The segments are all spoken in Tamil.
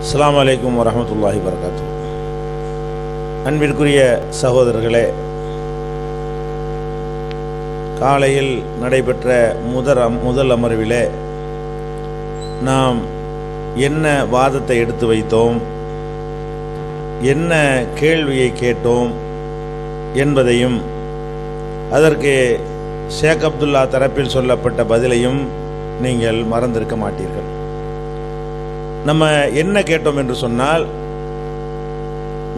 அஸ்ஸலாமு அலைக்கும் வரஹ்மத்துல்லாஹி வபரகாத்துஹு. அன்பிற்குரிய சகோதரர்களே, காலையில் நடைபெற்ற முதல் அமர்விலே நாம் என்ன வாதத்தை எடுத்து வைத்தோம், என்ன கேள்வியை கேட்டோம் என்பதையும் அதற்கு ஷேக் அப்துல்லா தரப்பில் சொல்லப்பட்ட பதிலையும் நீங்கள் மறந்திருக்க மாட்டீர்கள். நம்ம என்ன கேட்டோம் என்று சொன்னால்,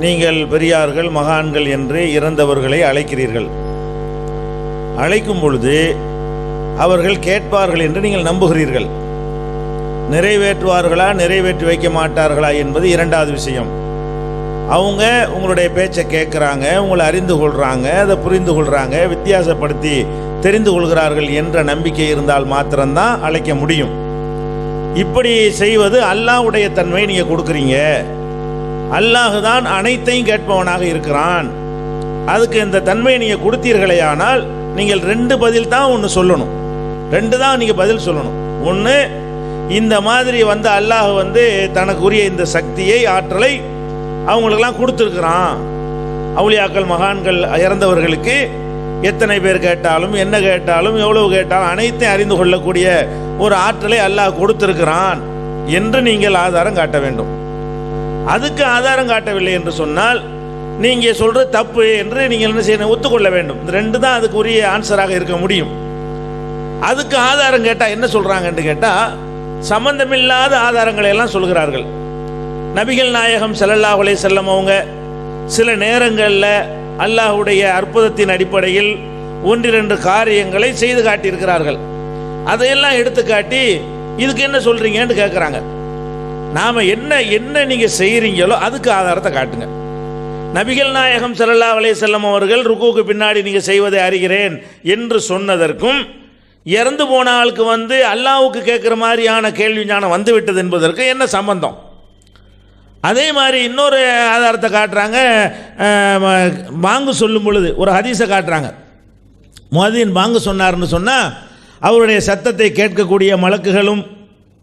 நீங்கள் பெரியார்கள் மகான்கள் என்று இறந்தவர்களை அழைக்கிறீர்கள். அழைக்கும் பொழுது அவர்கள் கேட்பார்கள் என்று நீங்கள் நம்புகிறீர்கள். நிறைவேற்றுவார்களா நிறைவேற்றி வைக்க மாட்டார்களா என்பது இரண்டாவது விஷயம். அவங்க உங்களுடைய பேச்சை கேட்குறாங்க, உங்களை அறிந்து கொள்கிறாங்க, அதை புரிந்து கொள்கிறாங்க, வித்தியாசப்படுத்தி தெரிந்து கொள்கிறார்கள் என்ற நம்பிக்கை இருந்தால் மாத்திரம்தான் அழைக்க முடியும். இப்படி செய்வது அல்லாஹ்வுடைய தன்மை நீங்கள் கொடுக்குறீங்க. அல்லாஹ் தான் அனைத்தையும் கேட்பவனாக இருக்கிறான். அதுக்கு இந்த தன்மையை நீங்கள் கொடுத்தீர்களே, ஆனால் நீங்கள் ரெண்டு பதில் தான் ஒன்று சொல்லணும். ரெண்டு தான் நீங்கள் பதில் சொல்லணும். ஒன்று, இந்த மாதிரி அல்லாஹ் தனக்குரிய இந்த சக்தியை ஆற்றலை அவங்களுக்கெல்லாம் கொடுத்துருக்குறான். அவுலியாக்கள் மகான்கள் இறந்தவர்களுக்கு எத்தனை பேர் கேட்டாலும் என்ன கேட்டாலும் எவ்வளவு கேட்டாலும் அனைத்தையும் அறிந்து கொள்ளக்கூடிய ஒரு ஆற்றலை அல்லாஹ் கொடுத்திருக்கிறான் என்று நீங்கள் ஆதாரம் காட்ட வேண்டும். அதுக்கு ஆதாரம் காட்டவில்லை என்று சொன்னால் நீங்க சொல்றது தப்பு என்று நீங்கள் என்ன செய்யணும், ஒத்துக்கொள்ள வேண்டும். இந்த ரெண்டு தான் அதுக்கு உரிய ஆன்சராக இருக்க முடியும். அதுக்கு ஆதாரம் கேட்டா என்ன சொல்றாங்கன்னு கேட்டா, சம்பந்தமில்லாத ஆதாரங்களை எல்லாம் சொல்கிறார்கள். நபிகள் நாயகம் ஸல்லல்லாஹு அலைஹி வஸல்லம் அவங்க சில நேரங்களில் அல்லாஹ்வுடைய அற்புதத்தின் அடிப்படையில் ஒன்றிரண்டு காரியங்களை செய்து காட்டியிருக்கிறார்கள். அதையெல்லாம் எடுத்து காட்டி இதுக்கு என்ன சொல்றீங்கன்னு கேட்குறாங்க. நாம என்ன நீங்க செய்யறீங்களோ அதுக்கு ஆதாரத்தை காட்டுங்க. நபிகள் நாயகம் ஸல்லல்லாஹு அலைஹி வஸல்லம் அவர்கள் ருக்குவுக்கு பின்னாடி நீங்க செய்வதை அறிகிறேன் என்று சொன்னதற்கும், இறந்து போன ஆளுக்கு அல்லாஹ்வுக்கு கேட்குற மாதிரியான கேள்வி ஞானம் வந்துவிட்டது என்பதற்கு என்ன சம்பந்தம்? அதே மாதிரி இன்னொரு ஆதாரத்தை காட்டுறாங்க. பாங்கு சொல்லும் பொழுது ஒரு ஹதீஸை காட்டுறாங்க. முஅத்தின் பாங்கு சொன்னார்னு சொன்னால் அவருடைய சத்தத்தை கேட்கக்கூடிய மலக்குகளும்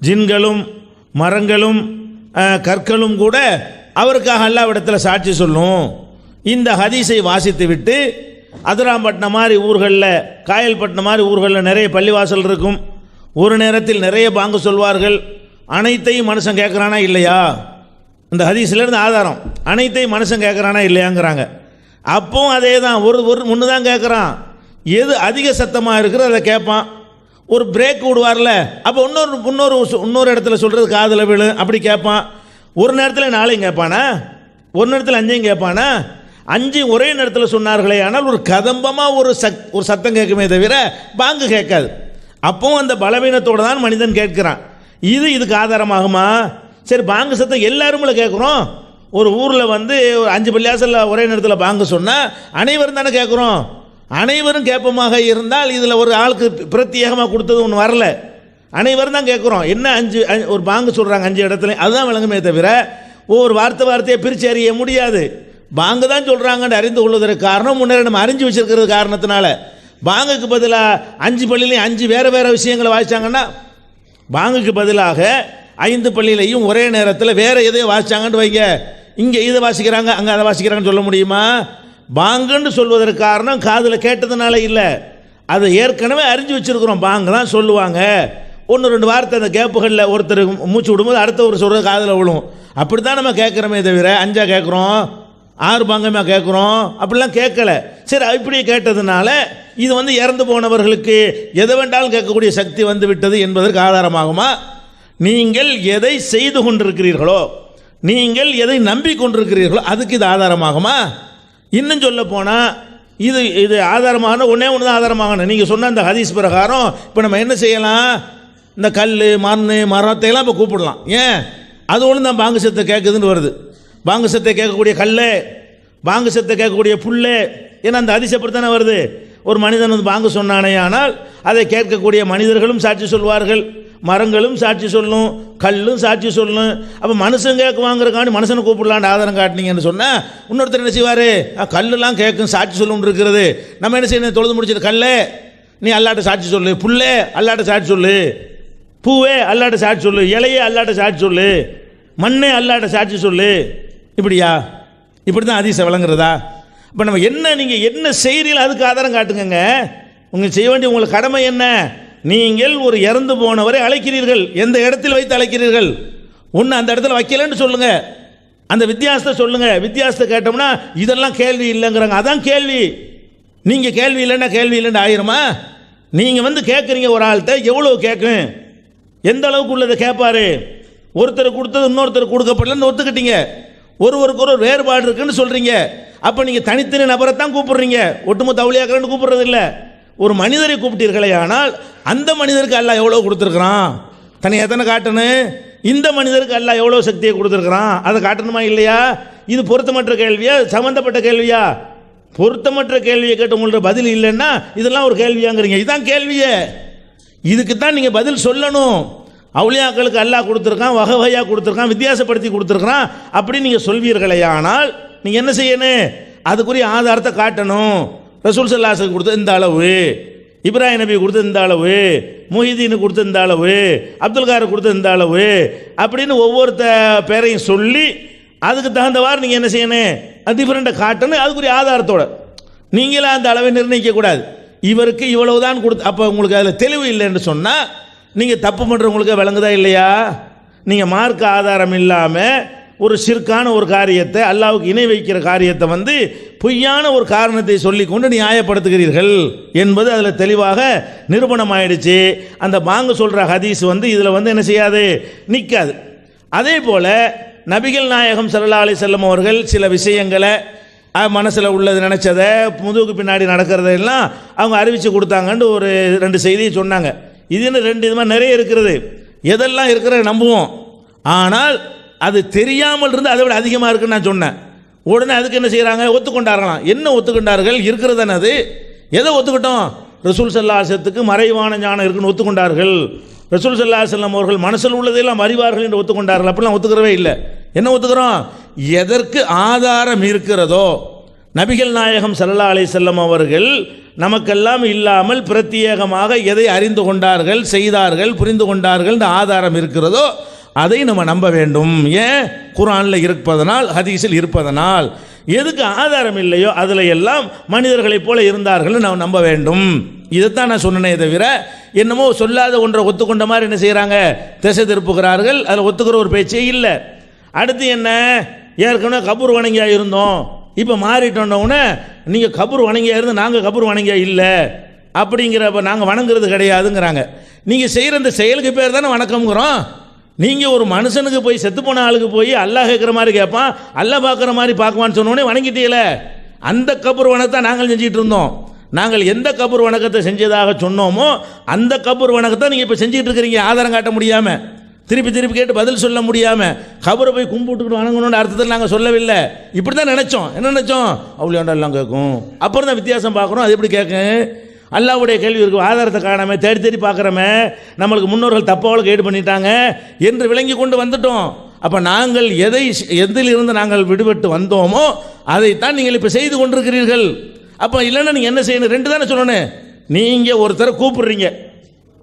ஜின்களும் மரங்களும் கற்களும் கூட அவருக்காக அல்லாஹ்விடத்தில் சாட்சி சொல்லும். இந்த ஹதீஸை வாசித்து விட்டு அதிராம்பட்டினம் மாதிரி ஊர்களில், காயல்பட்டினம் மாதிரி ஊர்களில் நிறைய பள்ளிவாசல் இருக்கும். ஒரு நேரத்தில் நிறைய பாங்கு சொல்வார்கள். அனைத்தையும் மனுஷன் கேட்குறானா இல்லையா? இந்த ஹதீஸ்லேருந்து ஆதாரம், அனைத்தையும் மனுஷன் கேட்குறானா இல்லையாங்கிறாங்க. அப்பவும் அதே தான், ஒரு முன்னு தான் கேட்குறான். எது அதிக சத்தமாக இருக்கிற அதை கேட்பான். ஒரு பிரேக் விடுவார்ல, அப்போ இன்னொரு இடத்துல சொல்கிறது காதில் விழு, அப்படி கேட்பான். ஒரு நேரத்தில் 4 கேட்பானா, ஒரு நேரத்தில் 5 கேட்பானா? 5 ஒரே நேரத்தில் சொன்னார்களே, ஆனால் ஒரு கதம்பமாக ஒரு சத்தம் கேட்குமே தவிர பாங்கு கேட்காது. அப்பவும் அந்த பலவீனத்தோடு தான் மனிதன் கேட்கிறான். இதுக்கு ஆதாரமாகுமா? சரி, பாங்கு சத்தம் எல்லாருமே கேட்குறோம். ஒரு ஊரில் ஒரு 5 பள்ளியாசலில் ஒரே நேரத்தில் பாங்கு சொன்னால் அனைவரும் தானே கேட்குறோம். அனைவரும் கேட்பமாக இருந்தால் இதில் ஒரு ஆளுக்கு பிரத்யேகமாக கொடுத்தது ஒன்று வரல. அனைவரும் தான் கேட்குறோம். என்ன ஒரு பாங்கு சொல்கிறாங்க 5 இடத்துல, அதுதான் விளங்குமே தவிர ஒவ்வொரு வார்த்தையை பிரித்து அறிய முடியாது. பாங்கு தான் சொல்கிறாங்கன்னு அறிந்து கொள்வதற்கு காரணம் முன்னே நம்ம அறிஞ்சு வச்சிருக்கிறது காரணத்தினால. பாங்குக்கு பதிலாக 5 பள்ளியிலையும் 5 வேறு விஷயங்களை வாசித்தாங்கன்னா, பாங்குக்கு பதிலாக 5 பள்ளியிலையும் ஒரே நேரத்தில் வேறு எதையோ வாசித்தாங்கன்னு வைங்க, இங்கே இதை வாசிக்கிறாங்க அங்கே அதை வாசிக்கிறாங்கன்னு சொல்ல முடியுமா? பாங்குன்னு சொல்வதற்கு காரணம் காதில் கேட்டதுனால இல்லை, அதை ஏற்கனவே அறிஞ்சு வச்சுருக்கிறோம். பாங்கு தான் சொல்லுவாங்க. 1-2 வார்த்தை அந்த கேப்புகளில் ஒருத்தர் மூச்சு விடும்போது அடுத்த ஒரு சொல்கிற காதில் விழும். அப்படி தான் நம்ம கேட்குறோமே தவிர 5 கேட்குறோம் 6 பாங்கமாக கேட்குறோம் அப்படிலாம் கேட்கல. சரி, இப்படி கேட்டதுனால இது இறந்து போனவர்களுக்கு எதை வேண்டாலும் கேட்கக்கூடிய சக்தி விட்டது என்பதற்கு ஆதாரமாகுமா? நீங்கள் எதை செய்து கொண்டிருக்கிறீர்களோ, நீங்கள் எதை நம்பிக்கொண்டிருக்கிறீர்களோ அதுக்கு இது ஆதாரமாகுமா? இன்னும் சொல்ல போனால் இது ஆதாரமான ஒன்று தான் ஆதாரமாகணும். நீங்கள் சொன்ன அந்த ஹதீஸ் பிரகாரம் இப்போ நம்ம என்ன செய்யலாம்? இந்த கல் மரத்தையெல்லாம் இப்போ கூப்பிடலாம். ஏன்? அது ஒன்று தான் பாங்கு சத்தை கேட்குதுன்னு வருது. பாங்கு சத்தை கேட்கக்கூடிய கல், பாங்கு சத்தை கேட்கக்கூடிய புல், ஏன்னா அந்த ஹதீஸ் அப்படி தானே வருது. ஒரு மனிதன் பாங்கு சொன்னானே, ஆனால் அதை கேட்கக்கூடிய மனிதர்களும் சாட்சி சொல்வார்கள், மரங்களும் சாட்சி சொல்லும், கல்லும் சாட்சி சொல்லும். அப்போ மனுஷன் கேட்குவாங்கிறக்காண்டி மனுஷனை கூப்பிடலான்னு ஆதாரம் காட்டினீங்கன்னு சொன்னால் இன்னொருத்தர் என்ன செய்வார்? கல்லுலாம் கேட்கும் சாட்சி சொல்லும் இருக்கிறது. நம்ம என்ன செய்யணும்? தொழுது முடிச்சது கல்லே நீ அல்லாட்ட சாட்சி சொல்லு, புல்லே அல்லாட்ட சாட்சி சொல்லு, பூவே அல்லாட்ட சாட்சி சொல்லு, இலையே அல்லாட்ட சாட்சி சொல்லு. மண்ணே அல்லாட்ட சாட்சி சொல்லு, இப்படியா? இப்படி தான் ஹதீஸை விளங்குறதா? இப்போ நம்ம என்ன, நீங்கள் என்ன செய்கிறீங்களோ அதுக்கு ஆதாரம் காட்டுங்க. உங்கள் செய்ய வேண்டிய உங்களுக்கு கடமை என்ன? நீங்கள் ஒரு இறந்து போனவரை அழைக்கிறீர்கள், எந்த இடத்தில் வைத்து அழைக்கிறீர்கள்? ஒன்று அந்த இடத்துல வைக்கலன்னு சொல்லுங்கள், அந்த வித்தியாசத்தை சொல்லுங்கள். வித்தியாசத்தை கேட்டோம்னா இதெல்லாம் கேள்வி இல்லைங்கிறாங்க. அதான் கேள்வி. நீங்கள் கேள்வி இல்லைன்னா கேள்வி இல்லைன்னு ஆயிருமா? நீங்கள் வந்து கேட்குறீங்க ஒரு ஆள்கிட்ட, எவ்வளோ கேட்கும், எந்த அளவுக்கு உள்ளதை கேட்பாரு? ஒருத்தர் கொடுத்தது இன்னொருத்தர் கொடுக்கப்படலன்னு ஒத்துக்கிட்டீங்க. ஒருவருக்கு ஒரு வேறுபாடு இருக்குன்னு சொல்கிறீங்க. அப்போ நீங்கள் தனித்தனி நபரை தான் கூப்பிடுறீங்க, ஒட்டுமொத்த அவுளியாக்கள்னு கூப்பிடுறது இல்லை. ஒரு மனிதரை கூப்பிட்டீர்களே, ஆனால் அந்த மனிதருக்கு அல்லாஹ் எவ்வளோ கொடுத்துருக்குறான், தனியாக தானே காட்டணும். இந்த மனிதருக்கு அல்லாஹ் எவ்வளோ சக்தியை கொடுத்துருக்குறான், அதை காட்டணுமா இல்லையா? இது பொருத்தமற்ற கேள்வியா, சம்மந்தப்பட்ட கேள்வியா? பொருத்தமற்ற கேள்வியை கேட்டு உங்கள்ட்ட பதில் இல்லைன்னா இதெல்லாம் ஒரு கேள்வியாங்கிறீங்க. இதுதான் கேள்வியே. இதுக்கு தான் நீங்கள் பதில் சொல்லணும். அவுளியாக்களுக்கு அல்லாஹ் கொடுத்துருக்கான், வகை வகையாக கொடுத்துருக்கான், வித்தியாசப்படுத்தி கொடுத்துருக்கான் அப்படின்னு நீங்கள் சொல்வீர்களே, ஆனால் நீங்கள் என்ன செய்யணும்? அதுக்குரிய ஆதாரத்தை காட்டணும். ரசூல் ஸல்லல்லாஹு அலைஹி வஸல்லம் கொடுத்த இந்த அளவு, இப்ராஹிம் நபி கொடுத்த இந்த அளவு, முஹிதீன் கொடுத்த இந்த அளவு, அப்துல் கார் கொடுத்த இந்த அளவு அப்படின்னு ஒவ்வொருத்த பேரையும் சொல்லி அதுக்கு தகுந்தவாறு நீங்கள் என்ன செய்யணும்? அது டிஃபரெண்ட்டை காட்டணும். அதுக்குரிய ஆதாரத்தோட நீங்களே அந்த அளவை நிர்ணயிக்கக்கூடாது. இவருக்கு இவ்வளவு தான் கொடுத்து, அப்போ உங்களுக்கு அதில் தெளிவு இல்லைன்னு சொன்னால் நீங்கள் தப்பு பண்ணுறவங்களுக்கு விளங்குதா இல்லையா? நீங்கள் மார்க்க ஆதாரம் இல்லாமல் ஒரு சிற்கான ஒரு காரியத்தை, அல்லாஹ்வுக்கு இணை வைக்கிற காரியத்தை வந்து பொய்யான ஒரு காரணத்தை சொல்லி கொண்டு நியாயப்படுத்துகிறீர்கள் என்பது அதில் தெளிவாக நிரூபணம் ஆயிடுச்சு. அந்த பாங்கு சொல்கிற ஹதீஸ் வந்து இதில் வந்து என்ன செய்யாது, நிற்காது. அதே போல் நபிகள் நாயகம் ஸல்லல்லாஹு அலைஹி வஸல்லம் அவர்கள் சில விஷயங்களை மனசில் உள்ளது நினச்சதை முதுகுக்கு பின்னாடி நடக்கிறதெல்லாம் அவங்க அறிவித்து கொடுத்தாங்கன்னு ஒரு 2 செய்தியை சொன்னாங்க. இதுன்னு 2 விதமாக நிறைய இருக்கிறது. எதெல்லாம் இருக்கிற நம்புவோம், ஆனால் அது தெரியாமல் இருந்து அதை விட அதிகமாக இருக்குன்னு நான் சொன்னேன். உடனே அதுக்கு என்ன செய்கிறாங்க? ஒத்துக்கொண்டார்களாம். என்ன ஒத்துக்கொண்டார்கள்? இருக்கிறது தானே அது. எதை ஒத்துக்கிட்டோம்? ரசூல் ஸல்லல்லாஹு அலைஹி வஸல்லத்துக்கு மறைவான ஞானம் இருக்குன்னு ஒத்துக்கொண்டார்கள். ரசூல் ஸல்லல்லாஹு அலைஹி வஸல்லம் அவர்கள் மனசில் உள்ளதெல்லாம் அறிவார்கள் என்று ஒத்துக்கொண்டார்கள். அப்படிலாம் ஒத்துக்கிறவே இல்லை. என்ன ஒத்துக்கிறோம்? எதற்கு ஆதாரம் இருக்கிறதோ, நபிகள் நாயகம் ஸல்லல்லாஹு அலைஹி வஸல்லம் அவர்கள் நமக்கெல்லாம் இல்லாமல் பிரத்யேகமாக எதை அறிந்து கொண்டார்கள், செய்தார்கள், புரிந்து கொண்டார்கள் என்ற ஆதாரம் இருக்கிறதோ அதை நம்ம நம்ப வேண்டும். ஏன்? குர்ஆனில் இருப்பதனால், ஹதீஸில் இருப்பதனால். எதுக்கு ஆதாரம் இல்லையோ அதில் எல்லாம் மனிதர்களைப் போல இருந்தார்கள் நாம் நம்ப வேண்டும். இதைத்தான் நான் சொன்னேனே தவிர என்னமோ சொல்லாத ஒன்றை ஒத்துக்கொண்ட மாதிரி என்ன செய்கிறாங்க? திசை திருப்புகிறார்கள். அதில் ஒத்துக்கிற ஒரு பேச்சே இல்லை. அடுத்து என்ன? ஏற்கனவே கபூர் வணங்கியாக இருந்தோம், இப்போ மாறிட்டோன்னே நீங்கள் கபூர் வணங்கியாக இருந்து நாங்கள் கபூர் வணங்கியாக இல்லை அப்படிங்கிறப்ப நாங்கள் வணங்குறது கிடையாதுங்கிறாங்க. நீங்கள் செய்கிற அந்த செயலுக்கு பேர் தானே வணக்கம்ங்கிறோம். நீங்கள் ஒரு மனுஷனுக்கு போய் செத்து போன ஆளுக்கு போய் அல்லாஹ் கேட்குற மாதிரி கேட்பான், அல்லாஹ் பார்க்குற மாதிரி பார்க்குவான்னு சொன்னோடனே வணங்கிட்டீங்களே. அந்த கபூர் வணக்கத்தை நாங்கள் செஞ்சிட்டு இருந்தோம். நாங்கள் எந்த கபூர் வணக்கத்தை செஞ்சதாக சொன்னோமோ அந்த கபூர் வணக்கத்தை நீங்கள் இப்போ செஞ்சுட்டு இருக்கிறீங்க. ஆதாரம் காட்ட முடியாமல், திருப்பி திருப்பி கேட்டு பதில் சொல்ல முடியாமல், கபரை போய் கும்பிட்டுக்கிட்டு வணங்கணுன்ற அர்த்தத்தில் நாங்கள் சொல்லவில்லை. இப்படி தான் நினச்சோம். என்ன நினச்சோம்? அவ்வளோ எல்லாம் கேட்கும். அப்புறம் தான் வித்தியாசம் பார்க்குறோம். அது எப்படி கேட்கும்? அல்லாஹ்வுடைய கேள்வி இருக்கும். ஆதாரத்தை காணாம தேடி தேடி பார்க்குறோமே, நம்மளுக்கு முன்னோர்கள் தப்பாவில் கைடு பண்ணிட்டாங்க என்று விளங்கி கொண்டு வந்துட்டோம். அப்போ நாங்கள் எதிலிருந்து நாங்கள் விடுபட்டு வந்தோமோ அதைத்தான் நீங்கள் இப்போ செய்து கொண்டிருக்கிறீர்கள். அப்போ இல்லைன்னா நீங்கள் என்ன செய்யணும்? 2 தானே சொல்லணும். நீங்கள் ஒருத்தரை கூப்பிடுறீங்க,